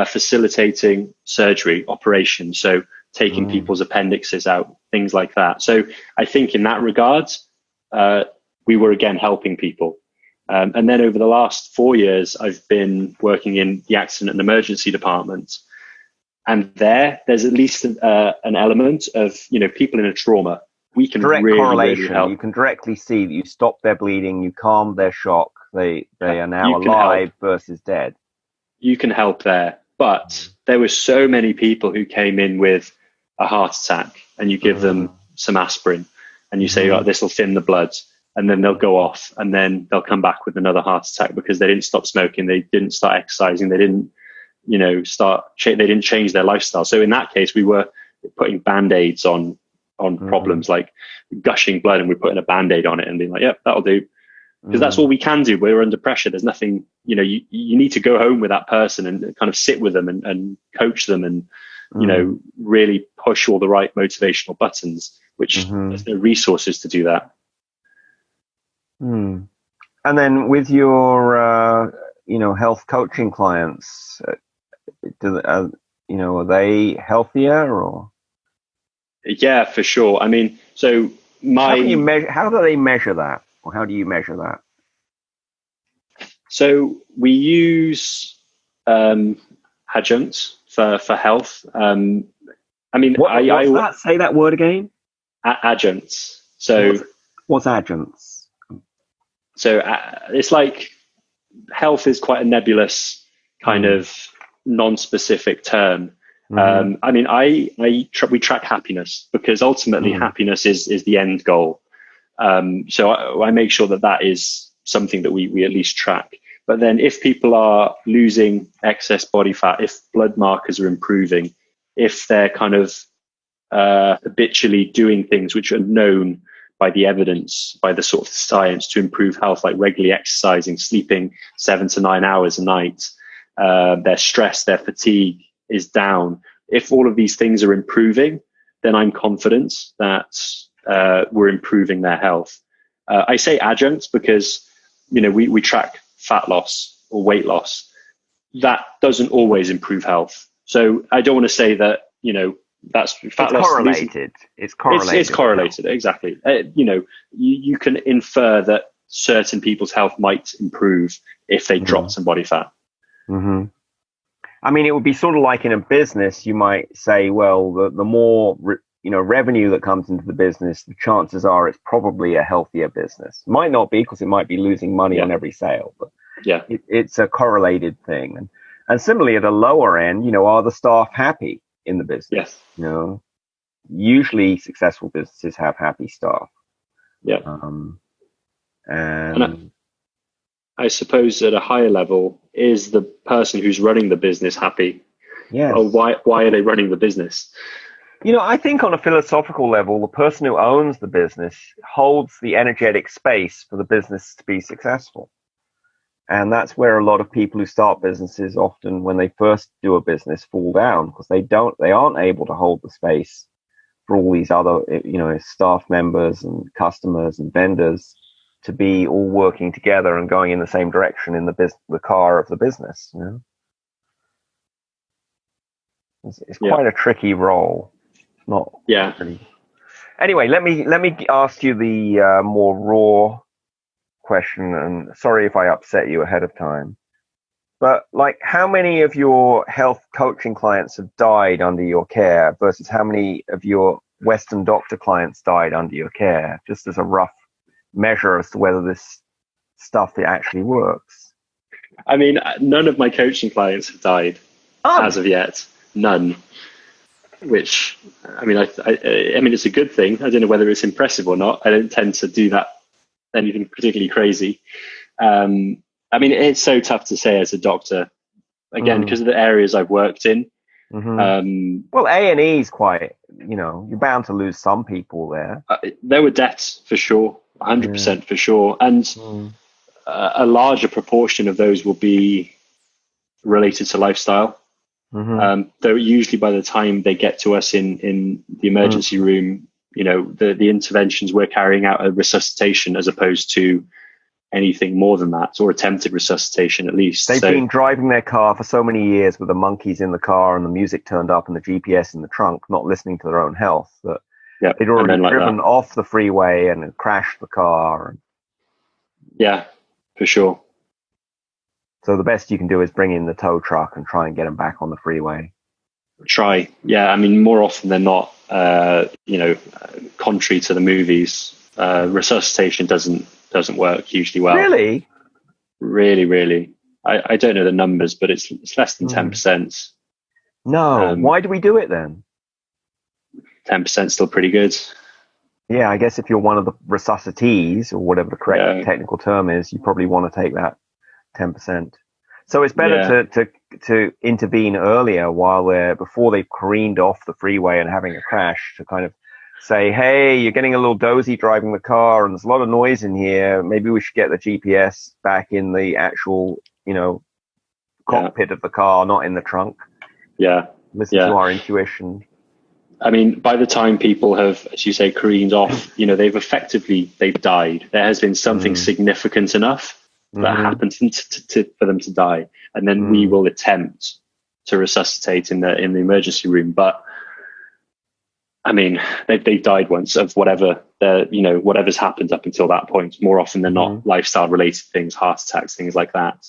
facilitating surgery, operations. So taking people's appendixes out, things like that. So I think in that regard, we were again helping people. And then over the last 4 years, I've been working in the accident and emergency department. And there's at least an element of, people in a trauma. We can direct really, correlation. really help. You can directly see that you stop their bleeding, you calm their shock. They are now alive versus dead. You can help there. But there were so many people who came in with a heart attack, and you give them some aspirin and you say, oh, this will thin the blood. And then they'll go off, and then they'll come back with another heart attack because they didn't stop smoking. They didn't start exercising. They didn't, they didn't change their lifestyle. So in that case, we were putting Band-Aids on problems like gushing blood, and we're putting a Band-Aid on it and being like, yep, that'll do. Because that's all we can do. We're under pressure. There's nothing, you need to go home with that person and kind of sit with them and coach them and, really push all the right motivational buttons, which there's no resources to do that. And then with your, health coaching clients, are they healthier or? Yeah, for sure. I mean, so how do they measure that? Or how do you measure that? So we use adjuncts for health. What's that? Say that word again. Adjuncts. So what's adjuncts? So it's like health is quite a nebulous kind of non-specific term. We track happiness because ultimately happiness is the end goal. So I make sure that is something that we at least track. But then if people are losing excess body fat, if blood markers are improving, if they're kind of habitually doing things which are known by the evidence, by the sort of science to improve health, like regularly exercising, sleeping 7 to 9 hours a night, their stress, their fatigue is down. If all of these things are improving, then I'm confident that we're improving their health. I say adjuncts because, we track fat loss or weight loss. That doesn't always improve health. So I don't want to say that, that's fat loss. Correlated. It's correlated. It's correlated, exactly. You can infer that certain people's health might improve if they drop some body fat. I mean, it would be sort of like in a business, you might say, well, the more revenue that comes into the business, the chances are it's probably a healthier business. Might not be, because it might be losing money on every sale, but it's a correlated thing. And similarly, at a lower end, are the staff happy in the business? Yes. Usually successful businesses have happy staff. Yeah. And I suppose at a higher level, is the person who's running the business happy? Yes. Or why are they running the business? I think on a philosophical level, the person who owns the business holds the energetic space for the business to be successful. And that's where a lot of people who start businesses often, when they first do a business, fall down because they aren't able to hold the space for all these other, staff members and customers and vendors to be all working together and going in the same direction in the car of the business. It's quite a tricky role. Not really. Anyway, let me ask you the more raw question, and sorry if I upset you ahead of time, but how many of your health coaching clients have died under your care versus how many of your Western doctor clients died under your care, just as a rough measure as to whether this stuff actually works? I mean, none of my coaching clients have died as of yet. None. Which, I mean, it's a good thing. I don't know whether it's impressive or not. I don't tend to do that anything particularly crazy. It's so tough to say as a doctor, again, because of the areas I've worked in. Well, A&E is quite, you're bound to lose some people there. There were deaths for sure, 100% for sure. And a larger proportion of those will be related to lifestyle. Though usually by the time they get to us in the emergency room, the interventions we're carrying out are resuscitation as opposed to anything more than that, or attempted resuscitation at least. They've been driving their car for so many years with the monkeys in the car and the music turned up and the GPS in the trunk, not listening to their own health, that they'd already driven off the freeway and crashed the car. Yeah, for sure. So the best you can do is bring in the tow truck and try and get them back on the freeway. Yeah. I mean, more often than not, contrary to the movies, resuscitation doesn't work usually well. Really? Really. I don't know the numbers, but it's less than 10%. No. Why do we do it then? 10% still pretty good. Yeah, I guess if you're one of the resuscitees, or whatever the correct technical term is, you probably want to take that 10%. So it's better to intervene earlier before they've careened off the freeway and having a crash, to kind of say, hey, you're getting a little dozy driving the car and there's a lot of noise in here. Maybe we should get the GPS back in the actual, cockpit of the car, not in the trunk. Yeah. Listen to our intuition. I mean, by the time people have, as you say, careened off, they've died. There has been something significant enough that happened for them to die. And then we will attempt to resuscitate in the emergency room. But I mean, they've died once of whatever's happened up until that point. More often than not, lifestyle related things, heart attacks, things like that.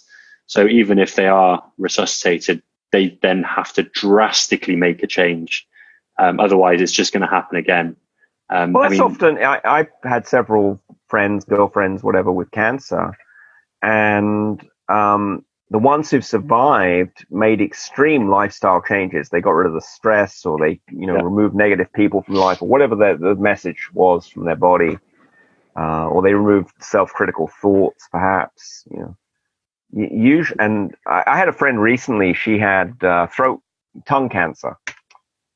So even if they are resuscitated, they then have to drastically make a change. Otherwise, it's just going to happen again. Often, I've had several friends, girlfriends, whatever, with cancer. And the ones who've survived made extreme lifestyle changes. They got rid of the stress, or they, removed negative people from life, or whatever the message was from their body, or they removed self-critical thoughts, perhaps. And I had a friend recently. She had tongue cancer,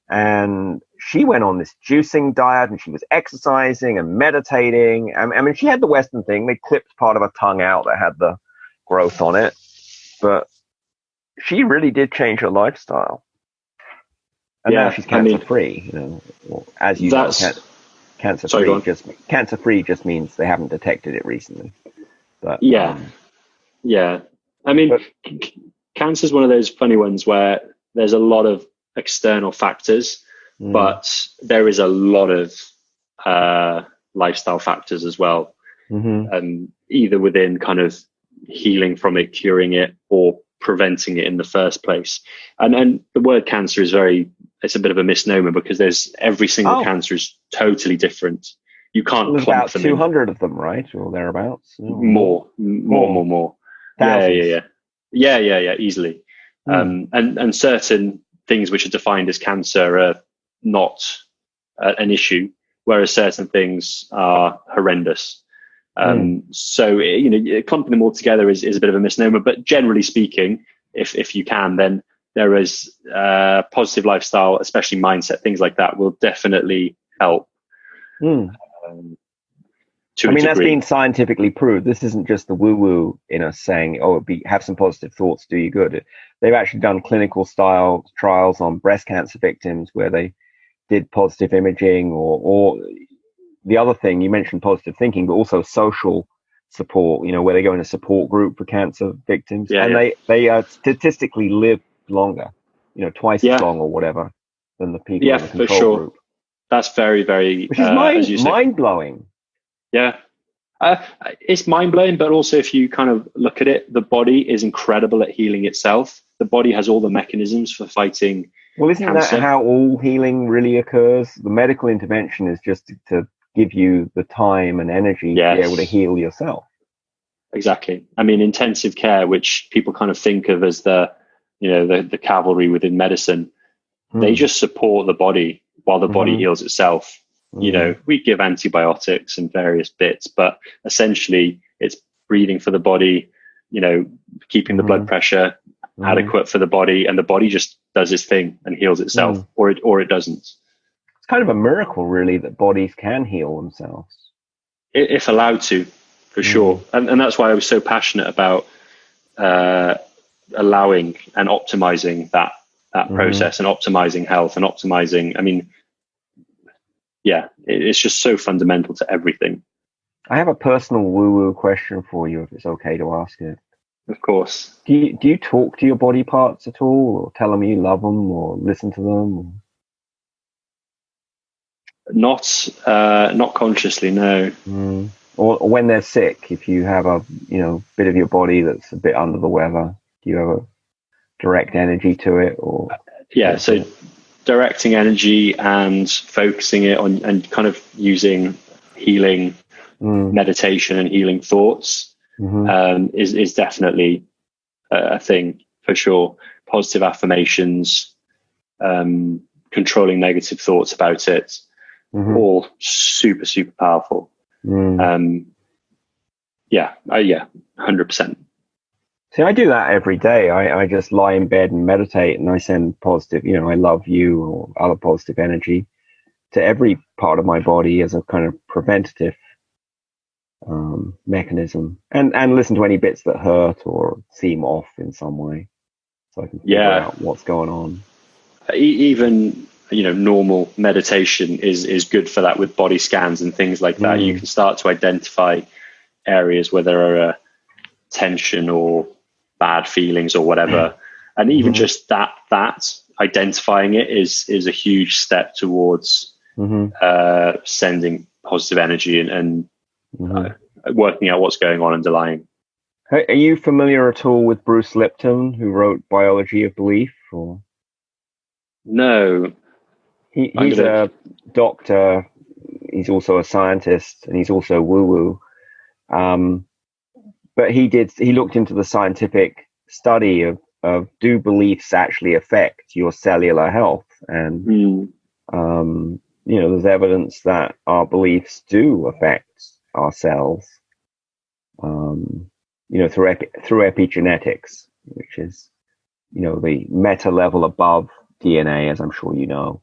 and she went on this juicing diet, and she was exercising and meditating. I mean, she had the Western thing. They clipped part of her tongue out that had the growth on it. But she really did change her lifestyle. And now she's cancer-free. As you know, cancer-free just means they haven't detected it recently. But yeah. I mean, cancer is one of those funny ones where there's a lot of external factors, but there is a lot of lifestyle factors as well. Either within kind of healing from it, curing it, or preventing it in the first place. And the word cancer is it's a bit of a misnomer, because every single cancer is totally different. You can't There's about 200 of them, right? Or thereabouts? More. Thousands. Yeah, easily. And certain things which are defined as cancer are not an issue, whereas certain things are horrendous. So, clumping them all together is a bit of a misnomer, but generally speaking, if you can, then there is positive lifestyle, especially mindset, things like that will definitely help. That's been scientifically proved. This isn't just the woo-woo in us saying, have some positive thoughts, do you good. They've actually done clinical style trials on breast cancer victims where they did positive imaging, or the other thing, you mentioned positive thinking, but also social support, where they go in a support group for cancer victims. They statistically live longer, twice as long or whatever than the people in the control group. That's very, very... Which is mind-blowing. Yeah. It's mind-blowing, but also if you kind of look at it, the body is incredible at healing itself. The body has all the mechanisms for fighting isn't cancer. That how all healing really occurs? The medical intervention is just to give you the time and energy to be able to heal yourself. Exactly. I mean, intensive care, which people kind of think of as the cavalry within medicine, they just support the body while the body heals itself. We give antibiotics and various bits, but essentially it's breathing for the body, keeping the blood pressure adequate for the body, and the body just does its thing and heals itself, or it doesn't. It's kind of a miracle, really, that bodies can heal themselves. If allowed to, for sure. And that's why I was so passionate about allowing and optimizing that process and optimizing health and optimizing, I mean, yeah, it's just so fundamental to everything. I have a personal woo-woo question for you, if it's okay to ask it. Of course. Do you talk to your body parts at all, or tell them you love them, or listen to them? Not consciously, no. Or when they're sick, if you have a bit of your body that's a bit under the weather, do you have a direct energy to it, or? Yeah, so directing energy and focusing it on, and kind of using healing meditation and healing thoughts is definitely a thing, for sure. Positive affirmations, controlling negative thoughts about it, all super, super powerful. 100%. See, I do that every day. I just lie in bed and meditate, and I send positive, I love you or other positive energy to every part of my body as a kind of preventative mechanism, and listen to any bits that hurt or seem off in some way, so I can figure out what's going on. Even normal meditation is good for that, with body scans and things like that. You can start to identify areas where there are tension or bad feelings or whatever, and even just that identifying it is a huge step towards sending positive energy and working out what's going on underlying. Are you familiar at all with Bruce Lipton, who wrote Biology of Belief? Or no? He's a doctor. He's also a scientist, and he's also woo-woo. But he looked into the scientific study of do beliefs actually affect your cellular health? And there's evidence that our beliefs do affect our cells, through epigenetics, which is, the meta level above DNA, as I'm sure you know.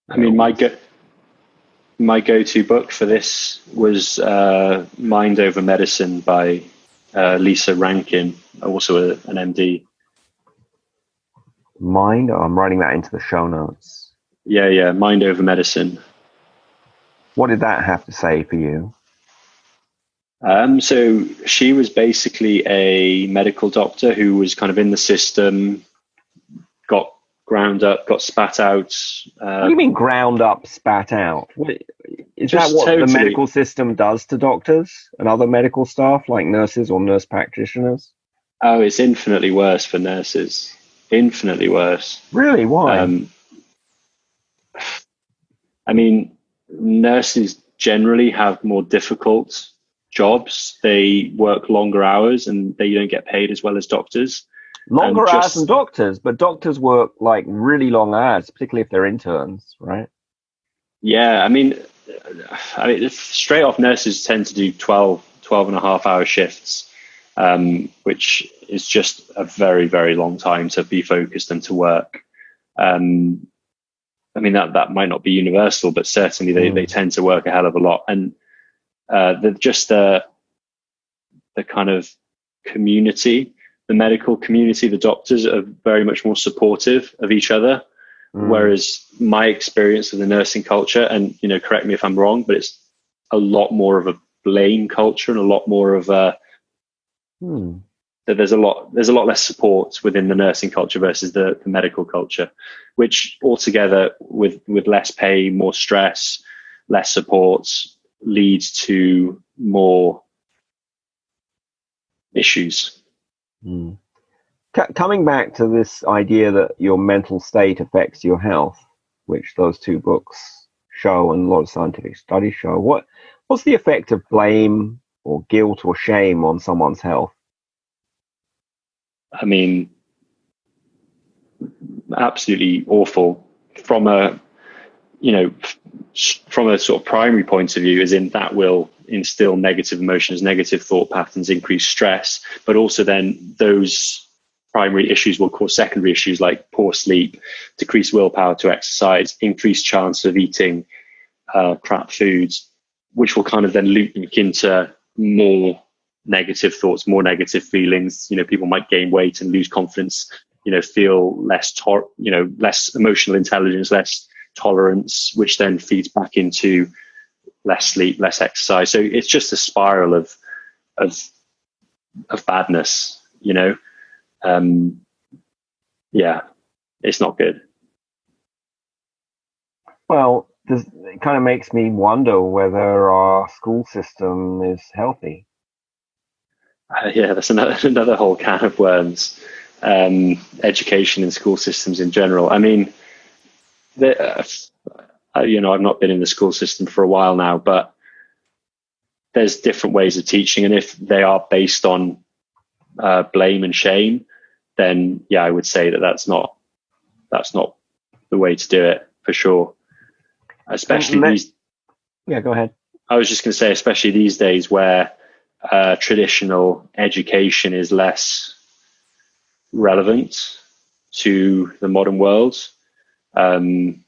I mean, my go-to book for this was Mind Over Medicine by Lisa Rankin, also an MD. Mind? Oh, I'm writing that into the show notes. Yeah, Mind Over Medicine. What did that have to say for you? So she was basically a medical doctor who was kind of in the system, got ground up, got spat out. What do you mean ground up, spat out? Is that what the medical system does to doctors and other medical staff, like nurses or nurse practitioners? Oh, it's infinitely worse for nurses. Infinitely worse. Really? Why? I mean, nurses generally have more difficult jobs. They work longer hours and they don't get paid as well as doctors. Longer hours than doctors, but doctors work like really long hours, particularly if they're interns, right? Yeah, I mean, straight off, nurses tend to do 12 and a half hour shifts, which is just a very, very long time to be focused and to work. I mean, that might not be universal, but certainly they tend to work a hell of a lot. And the kind of community, the medical community, the doctors are very much more supportive of each other. Whereas my experience of the nursing culture, and correct me if I'm wrong, but it's a lot more of a blame culture and a lot more of that there's a lot less support within the nursing culture versus the medical culture, which altogether with less pay, more stress, less support leads to more issues. Coming back to this idea that your mental state affects your health, which those two books show and a lot of scientific studies show, what's the effect of blame or guilt or shame on someone's health? I mean, absolutely awful from a sort of primary point of view, as in that will instill negative emotions, negative thought patterns, increase stress, but also then those primary issues will cause secondary issues like poor sleep, decreased willpower to exercise, increased chance of eating crap foods, which will kind of then loop into more negative thoughts, more negative feelings. People might gain weight and lose confidence, feel less less emotional intelligence, less tolerance, which then feeds back into less sleep, less exercise. So it's just a spiral of badness, yeah, it's not good. Well, it kind of makes me wonder whether our school system is healthy. Yeah, that's another whole can of worms. Education and school systems in general. I mean, I've not been in the school system for a while now, but there's different ways of teaching, and if they are based on blame and shame, then yeah, I would say that's not the way to do it, for sure. Especially yeah, go ahead. I was just going to say, especially these days where traditional education is less relevant to the modern world. The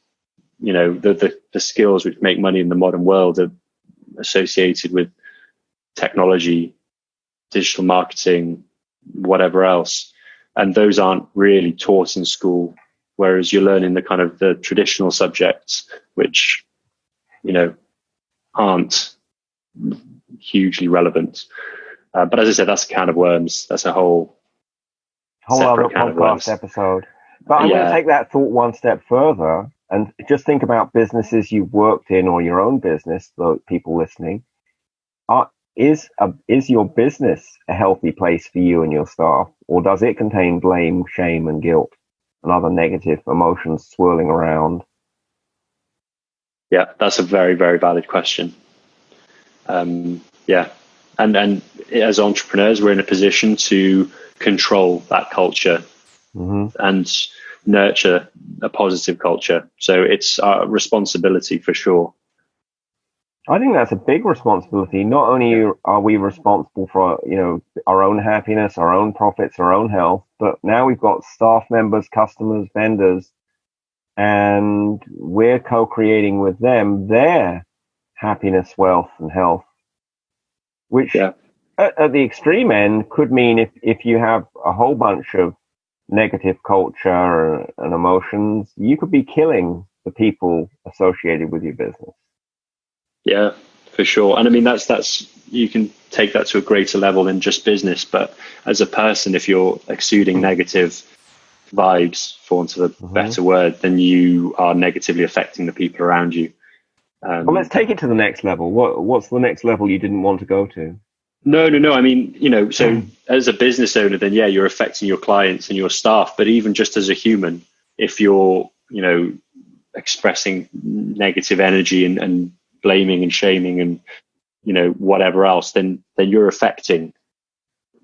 skills which make money in the modern world are associated with technology, digital marketing, whatever else, and those aren't really taught in school, whereas you're learning the traditional subjects which aren't hugely relevant, but as I said, that's a can of worms. That's a whole other podcast episode. But I'm going to take that thought one step further and just think about businesses you've worked in, or your own business, the people listening. Is your business a healthy place for you and your staff, or does it contain blame, shame, and guilt and other negative emotions swirling around? Yeah, that's a very, very valid question. Yeah, and as entrepreneurs, we're in a position to control that culture and nurture a positive culture. So it's our responsibility, for sure. I think that's a big responsibility. Not only are we responsible for, our own happiness, our own profits, our own health, but now we've got staff members, customers, vendors, and we're co-creating with them their happiness, wealth, and health, which at the extreme end could mean if you have a whole bunch of negative culture and emotions, you could be killing the people associated with your business. Yeah, for sure. And I mean, that's you can take that to a greater level than just business, but as a person, if you're exuding negative vibes, for want of a better word, then you are negatively affecting the people around you. Well, let's take it to the next level. What's the next level you didn't want to go to? No. I mean, so as a business owner, then yeah, you're affecting your clients and your staff, but even just as a human, if you're, expressing negative energy and blaming and shaming and whatever else, then you're affecting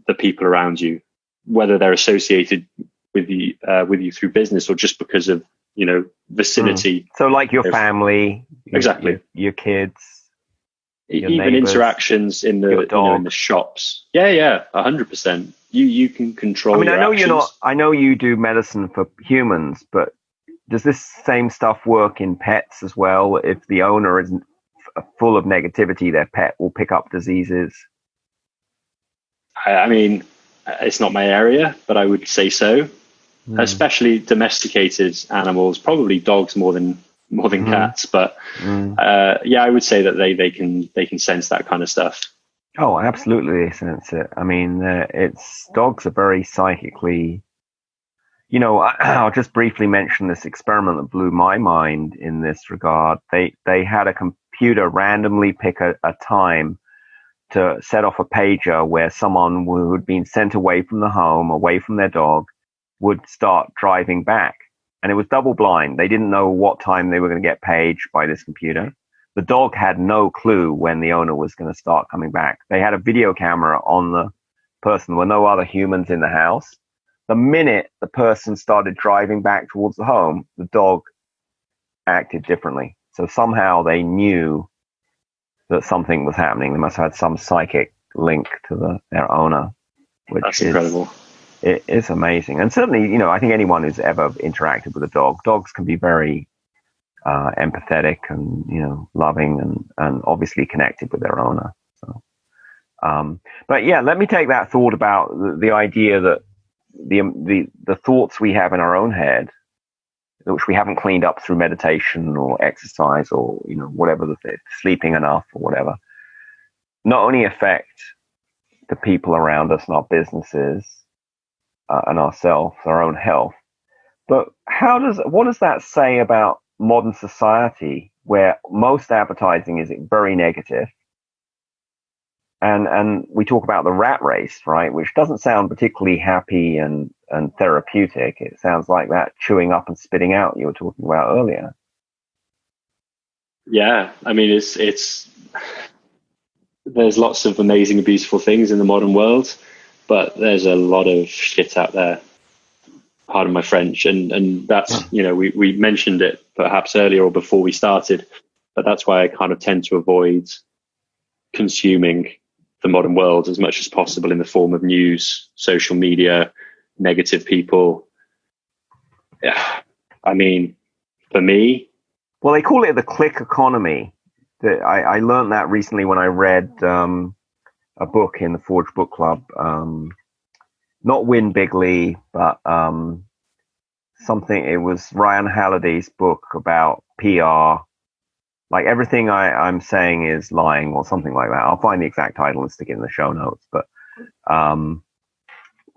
the people around you, whether they're associated with you through business or just because of vicinity. So like your family, exactly, your kids, your even neighbors, interactions in the in the shops. 100%. You can control. I mean, I know you do medicine for humans, but does this same stuff work in pets as well? If the owner isn't full of negativity, their pet will pick up diseases. I mean, it's not my area, but I would say so. Especially domesticated animals, probably dogs more than cats. But I would say that they can sense that kind of stuff. Oh, absolutely, they sense it. I mean, dogs are very psychically. I'll just briefly mention this experiment that blew my mind in this regard. They had a computer randomly pick a time to set off a pager where someone who had been sent away from the home, away from their dog, would start driving back. And it was double blind. They didn't know what time they were going to get paged by this computer. The dog had no clue when the owner was going to start coming back. They had a video camera on the person. There were no other humans in the house. The minute the person started driving back towards the home, the dog acted differently. So somehow they knew that something was happening. They must have had some psychic link to their owner. That's incredible. It is amazing. And certainly, I think anyone who's ever interacted with a dog, dogs can be very empathetic and, loving and obviously connected with their owner. So, but yeah, let me take that thought about the idea that the thoughts we have in our own head, which we haven't cleaned up through meditation or exercise or, whatever, sleeping enough or whatever, not only affect the people around us and our businesses and ourselves, our own health, but what does that say about modern society, where most advertising is very negative? And we talk about the rat race, right, which doesn't sound particularly happy and therapeutic. It sounds like that chewing up and spitting out you were talking about earlier. Yeah, I mean, it's there's lots of amazing and beautiful things in the modern world, but there's a lot of shit out there. Pardon my French, and that's we mentioned it perhaps earlier or before we started, but that's why I kind of tend to avoid consuming the modern world as much as possible in the form of news, social media, negative people. Yeah, I mean, for me, well, they call it the click economy. I learned that recently when I read a book in the Forge Book Club. Not Win Bigly, but something. It was Ryan Halliday's book about PR. Like everything I'm saying is lying or something like that. I'll find the exact title and stick it in the show notes. But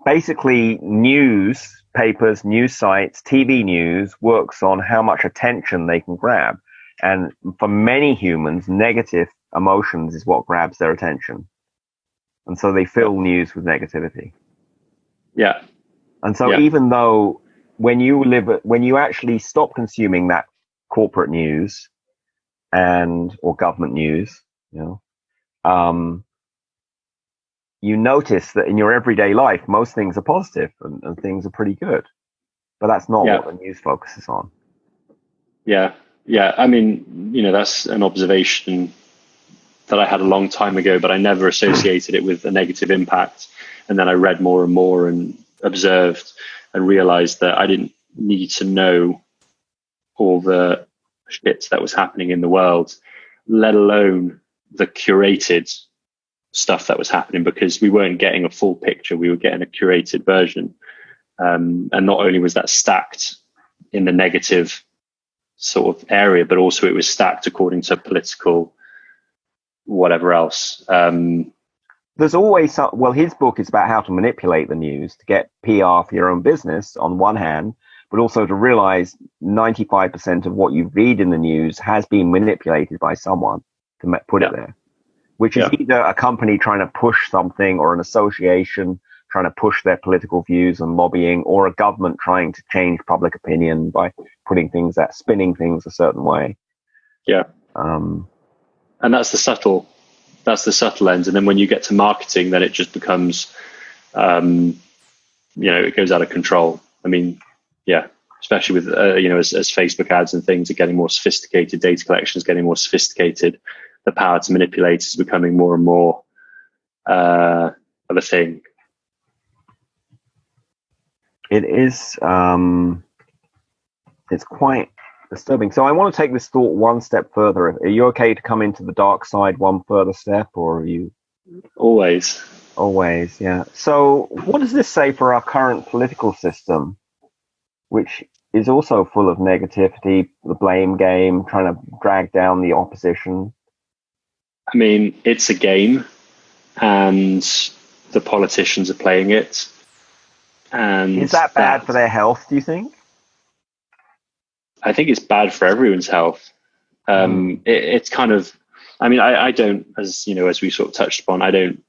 basically, newspapers, news sites, TV news works on how much attention they can grab. And for many humans, negative emotions is what grabs their attention. And so they fill news with negativity. Yeah. And so even though when you actually stop consuming that corporate news or government news, you notice that in your everyday life, most things are positive and things are pretty good. But that's not what the news focuses on. Yeah. Yeah. I mean, that's an observation that I had a long time ago, but I never associated it with a negative impact. And then I read more and more and observed and realized that I didn't need to know all the shit that was happening in the world, let alone the curated stuff that was happening, because we weren't getting a full picture. We were getting a curated version. And not only was that stacked in the negative sort of area, but also it was stacked according to political whatever else. There's always his book is about how to manipulate the news to get PR for your own business on one hand, but also to realize 95% of what you read in the news has been manipulated by someone to put it there, which is either a company trying to push something or an association trying to push their political views and lobbying, or a government trying to change public opinion by spinning things a certain way. Yeah. And that's the subtle lens. And then when you get to marketing, then it just becomes, it goes out of control. I mean, especially with, as Facebook ads and things are getting more sophisticated, data collection is getting more sophisticated, the power to manipulate is becoming more and more of a thing. It is, it's quite disturbing. So I want to take this thought one step further. Are you okay to come into the dark side one further step, or are you? Always, yeah. So what does this say for our current political system, which is also full of negativity, the blame game, trying to drag down the opposition? I mean, it's a game, and the politicians are playing it. And is that bad for their health, do you think? I think it's bad for everyone's health. It's kind of, I mean, I don't, as we sort of touched upon, I don't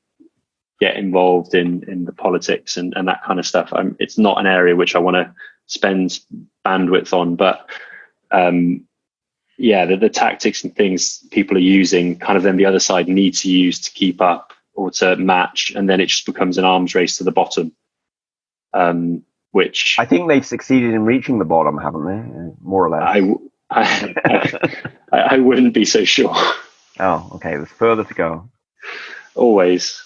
get involved in the politics and that kind of stuff. It's not an area which I want to spend bandwidth on, but the tactics and things people are using, kind of then the other side needs to use to keep up or to match, and then it just becomes an arms race to the bottom. Which I think they've succeeded in reaching the bottom, haven't they? More or less. I wouldn't be so sure. Oh, okay. There's further to go. Always.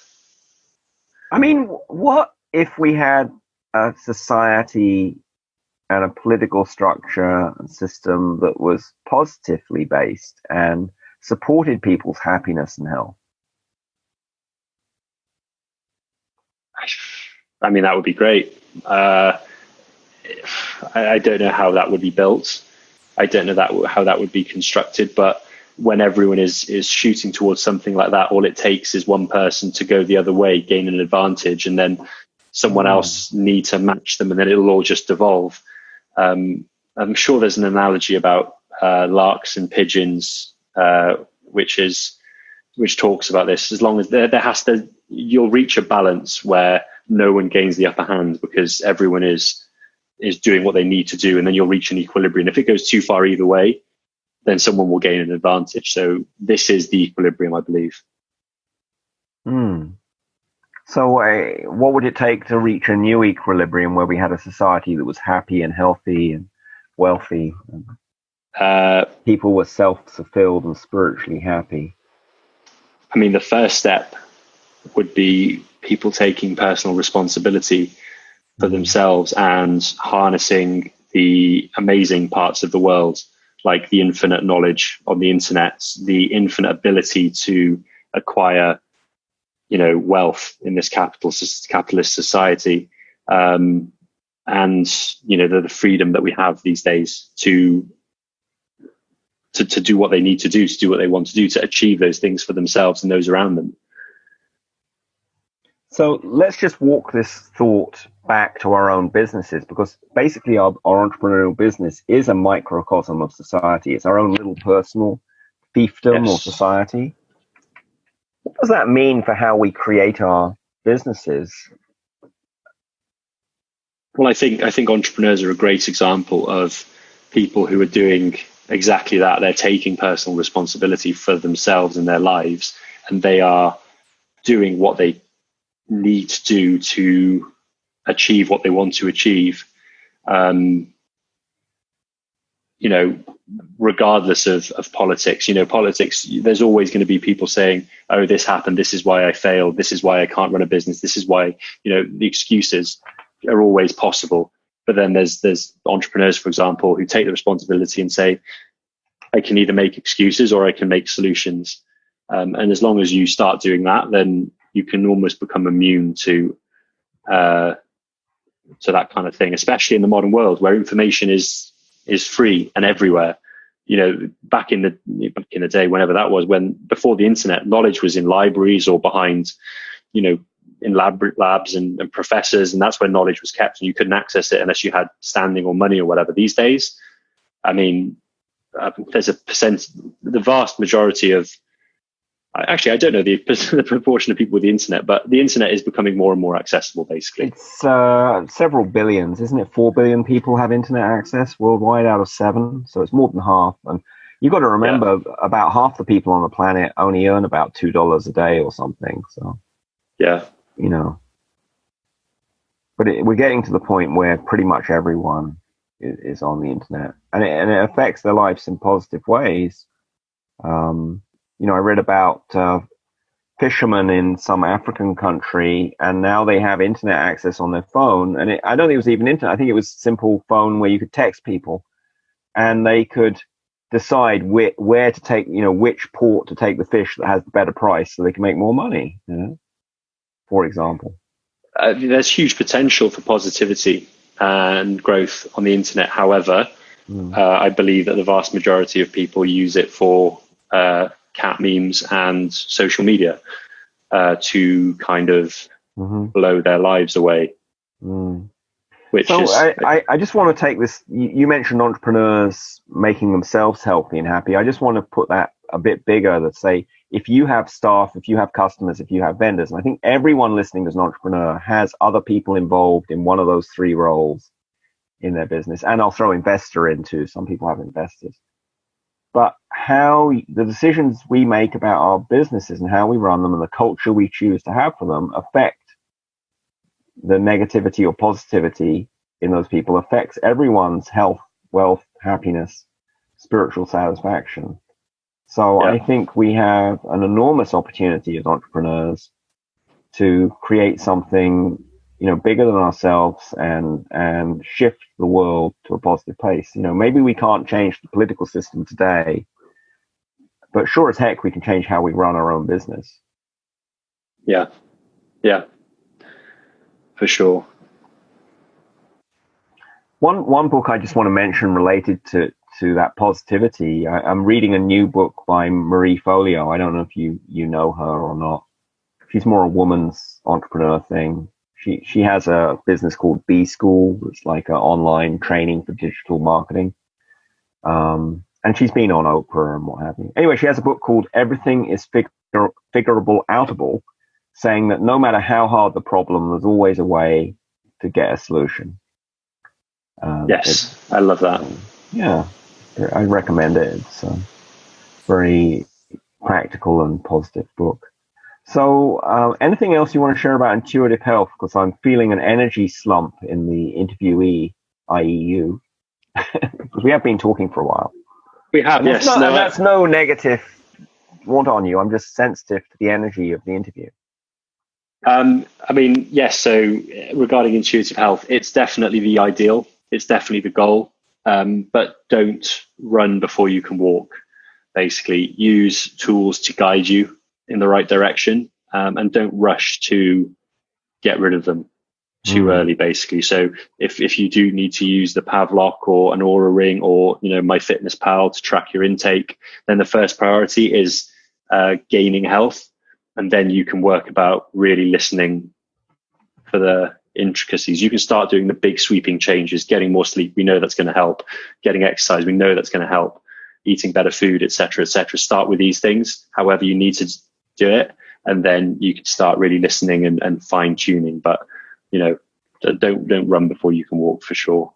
I mean, what if we had a society and a political structure and system that was positively based and supported people's happiness and health? I mean, that would be great. I don't know how that would be built. I don't know how that would be constructed, but when everyone is shooting towards something like that, all it takes is one person to go the other way, gain an advantage, and then someone else need to match them, and then it'll all just evolve. I'm sure there's an analogy about larks and pigeons, which talks about this. As long as you'll reach a balance where no one gains the upper hand because everyone is doing what they need to do, and then you'll reach an equilibrium. If it goes too far either way, then someone will gain an advantage. So this is the equilibrium, I believe. So what would it take to reach a new equilibrium where we had a society that was happy and healthy and wealthy? People were self-fulfilled and spiritually happy. I mean, the first step would be people taking personal responsibility for themselves and harnessing the amazing parts of the world, like the infinite knowledge on the internet, the infinite ability to acquire, wealth in this capitalist society, and the freedom that we have these days to do what they need to do what they want to do, to achieve those things for themselves and those around them. So let's just walk this thought back to our own businesses, because basically our entrepreneurial business is a microcosm of society. It's our own little personal fiefdom or society. What does that mean for how we create our businesses? Well, I think entrepreneurs are a great example of people who are doing exactly that. They're taking personal responsibility for themselves and their lives, and they are doing what they need to do to achieve what they want to achieve. Regardless of politics. Politics, there's always going to be people saying, oh, this happened, this is why I failed, this is why I can't run a business, this is why, the excuses are always possible. But then there's entrepreneurs, for example, who take the responsibility and say, I can either make excuses or I can make solutions. And as long as you start doing that, then you can almost become immune to that kind of thing, especially in the modern world where information is free and everywhere. Back in the day, whenever that was, before the internet, knowledge was in libraries or behind, in labs and professors, and that's where knowledge was kept, and you couldn't access it unless you had standing or money or whatever. These days, I mean, there's the vast majority of, actually, I don't know the proportion of people with the internet, but the internet is becoming more and more accessible, basically. It's several billions, isn't it? 4 billion people have internet access worldwide out of 7, so it's more than half. And you've got to remember, about half the people on the planet only earn about $2 a day or something. So, but we're getting to the point where pretty much everyone is on the internet, and it affects their lives in positive ways. I read about fishermen in some African country, and now they have internet access on their phone. And I don't think it was even internet. I think it was simple phone where you could text people, and they could decide where to take, which port to take the fish that has the better price, so they can make more money. For example, there's huge potential for positivity and growth on the internet. However, I believe that the vast majority of people use it for cat memes and social media to kind of blow their lives away. I just want to take this. You mentioned entrepreneurs making themselves healthy and happy. I just want to put that a bit bigger, that say, if you have staff, if you have customers, if you have vendors, and I think everyone listening as an entrepreneur has other people involved in one of those 3 roles in their business. And I'll throw investor in too. Some people have investors. But how the decisions we make about our businesses and how we run them and the culture we choose to have for them affect the negativity or positivity in those people, affects everyone's health, wealth, happiness, spiritual satisfaction. So I think we have an enormous opportunity as entrepreneurs to create something, bigger than ourselves and shift the world to a positive place. Maybe we can't change the political system today, but sure as heck we can change how we run our own business. Yeah, for sure. One book I just want to mention related to that positivity. I'm reading a new book by Marie Folio. I don't know if you know her or not. She's more a woman's entrepreneur thing. She has a business called B School. It's like an online training for digital marketing. And she's been on Oprah and what have you. Anyway, she has a book called Everything is Figurable Outable, saying that no matter how hard the problem, there's always a way to get a solution. Yes, I love that. Yeah, I recommend it. It's a very practical and positive book. So anything else you want to share about intuitive health? Because I'm feeling an energy slump in the interviewee, i.e. you, because we have been talking for a while. We have, yes. That's no negative want on you. I'm just sensitive to the energy of the interview. Yes, so regarding intuitive health, it's definitely the ideal. It's definitely the goal. But don't run before you can walk. Basically, use tools to guide you in the right direction, and don't rush to get rid of them too early, basically. So if you do need to use the Pavlock or an Oura ring or MyFitnessPal to track your intake, then the first priority is gaining health, and then you can work about really listening for the intricacies. You can start doing the big sweeping changes, getting more sleep. We know that's going to help. Getting exercise, we know that's going to help. Eating better food, etc., etc. Start with these things, however you need to do it, and then you can start really listening and fine tuning. But don't run before you can walk, for sure.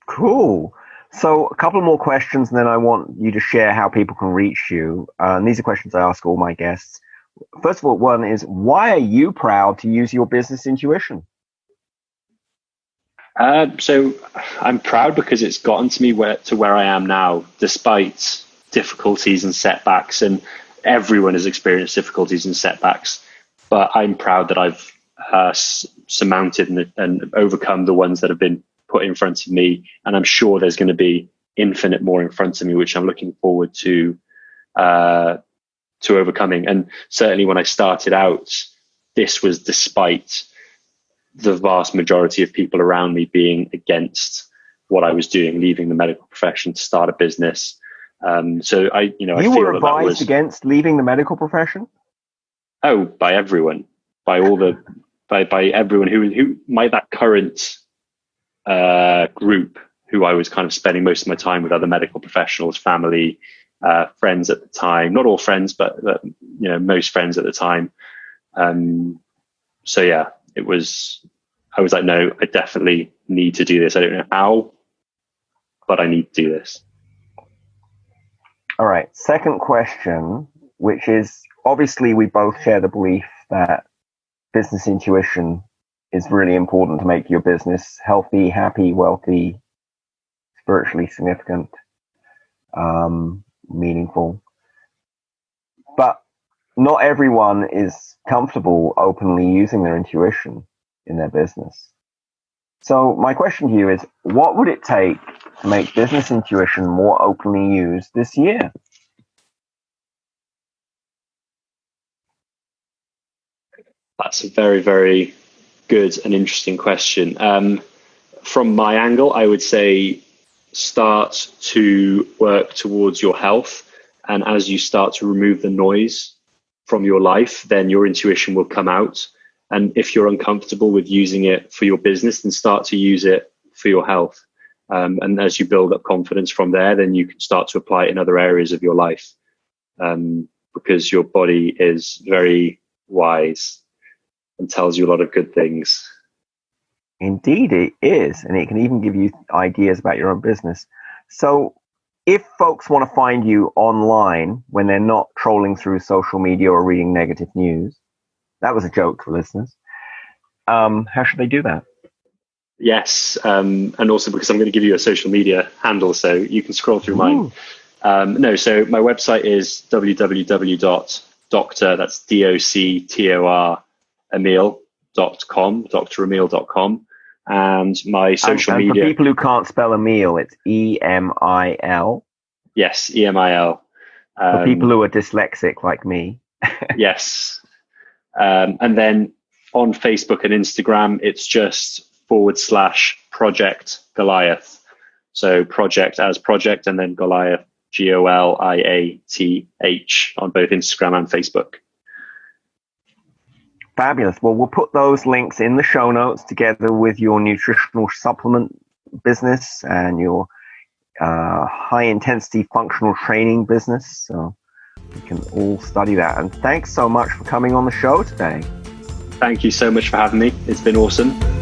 Cool. So a couple more questions, and then I want you to share how people can reach you. And these are questions I ask all my guests. First of all, one is, why are you proud to use your business intuition? So I'm proud because it's gotten to me where I am now, despite difficulties and setbacks, and everyone has experienced difficulties and setbacks. But I'm proud that I've surmounted and overcome the ones that have been put in front of me. And I'm sure there's going to be infinite more in front of me, which I'm looking forward to overcoming. And certainly when I started out, this was despite the vast majority of people around me being against what I was doing, leaving the medical profession to start a business. So I were advised against leaving the medical profession? Oh, by everyone, by everyone who that current group who I was kind of spending most of my time with, other medical professionals, family, friends at the time. Not all friends, but most friends at the time. So yeah, I was like, no, I definitely need to do this. I don't know how, but I need to do this. All right. Second question, which is, obviously we both share the belief that business intuition is really important to make your business healthy, happy, wealthy, spiritually significant, meaningful. But not everyone is comfortable openly using their intuition in their business. So my question to you is, what would it take to make business intuition more openly used this year? That's a very, very good and interesting question. From my angle, I would say start to work towards your health. And as you start to remove the noise from your life, then your intuition will come out. And if you're uncomfortable with using it for your business, then start to use it for your health. And as you build up confidence from there, then you can start to apply it in other areas of your life, because your body is very wise and tells you a lot of good things. Indeed, it is. And it can even give you ideas about your own business. So if folks want to find you online when they're not trolling through social media or reading negative news, that was a joke for listeners, how should they do that? Yes. And also because I'm going to give you a social media handle so you can scroll through mine. So my website is www.doctor, that's DOCTOR, Emil dremil.com, and my social and media. For people who can't spell Emil, it's EMIL. Yes, EMIL. For people who are dyslexic like me. Yes. And then on Facebook and Instagram, it's just /Project Goliath. So project as project, and then Goliath, GOLIATH, on both Instagram and Facebook. Fabulous. Well, we'll put those links in the show notes together with your nutritional supplement business and your high intensity functional training business. So we can all study that. And thanks so much for coming on the show today. Thank you so much for having me. It's been awesome.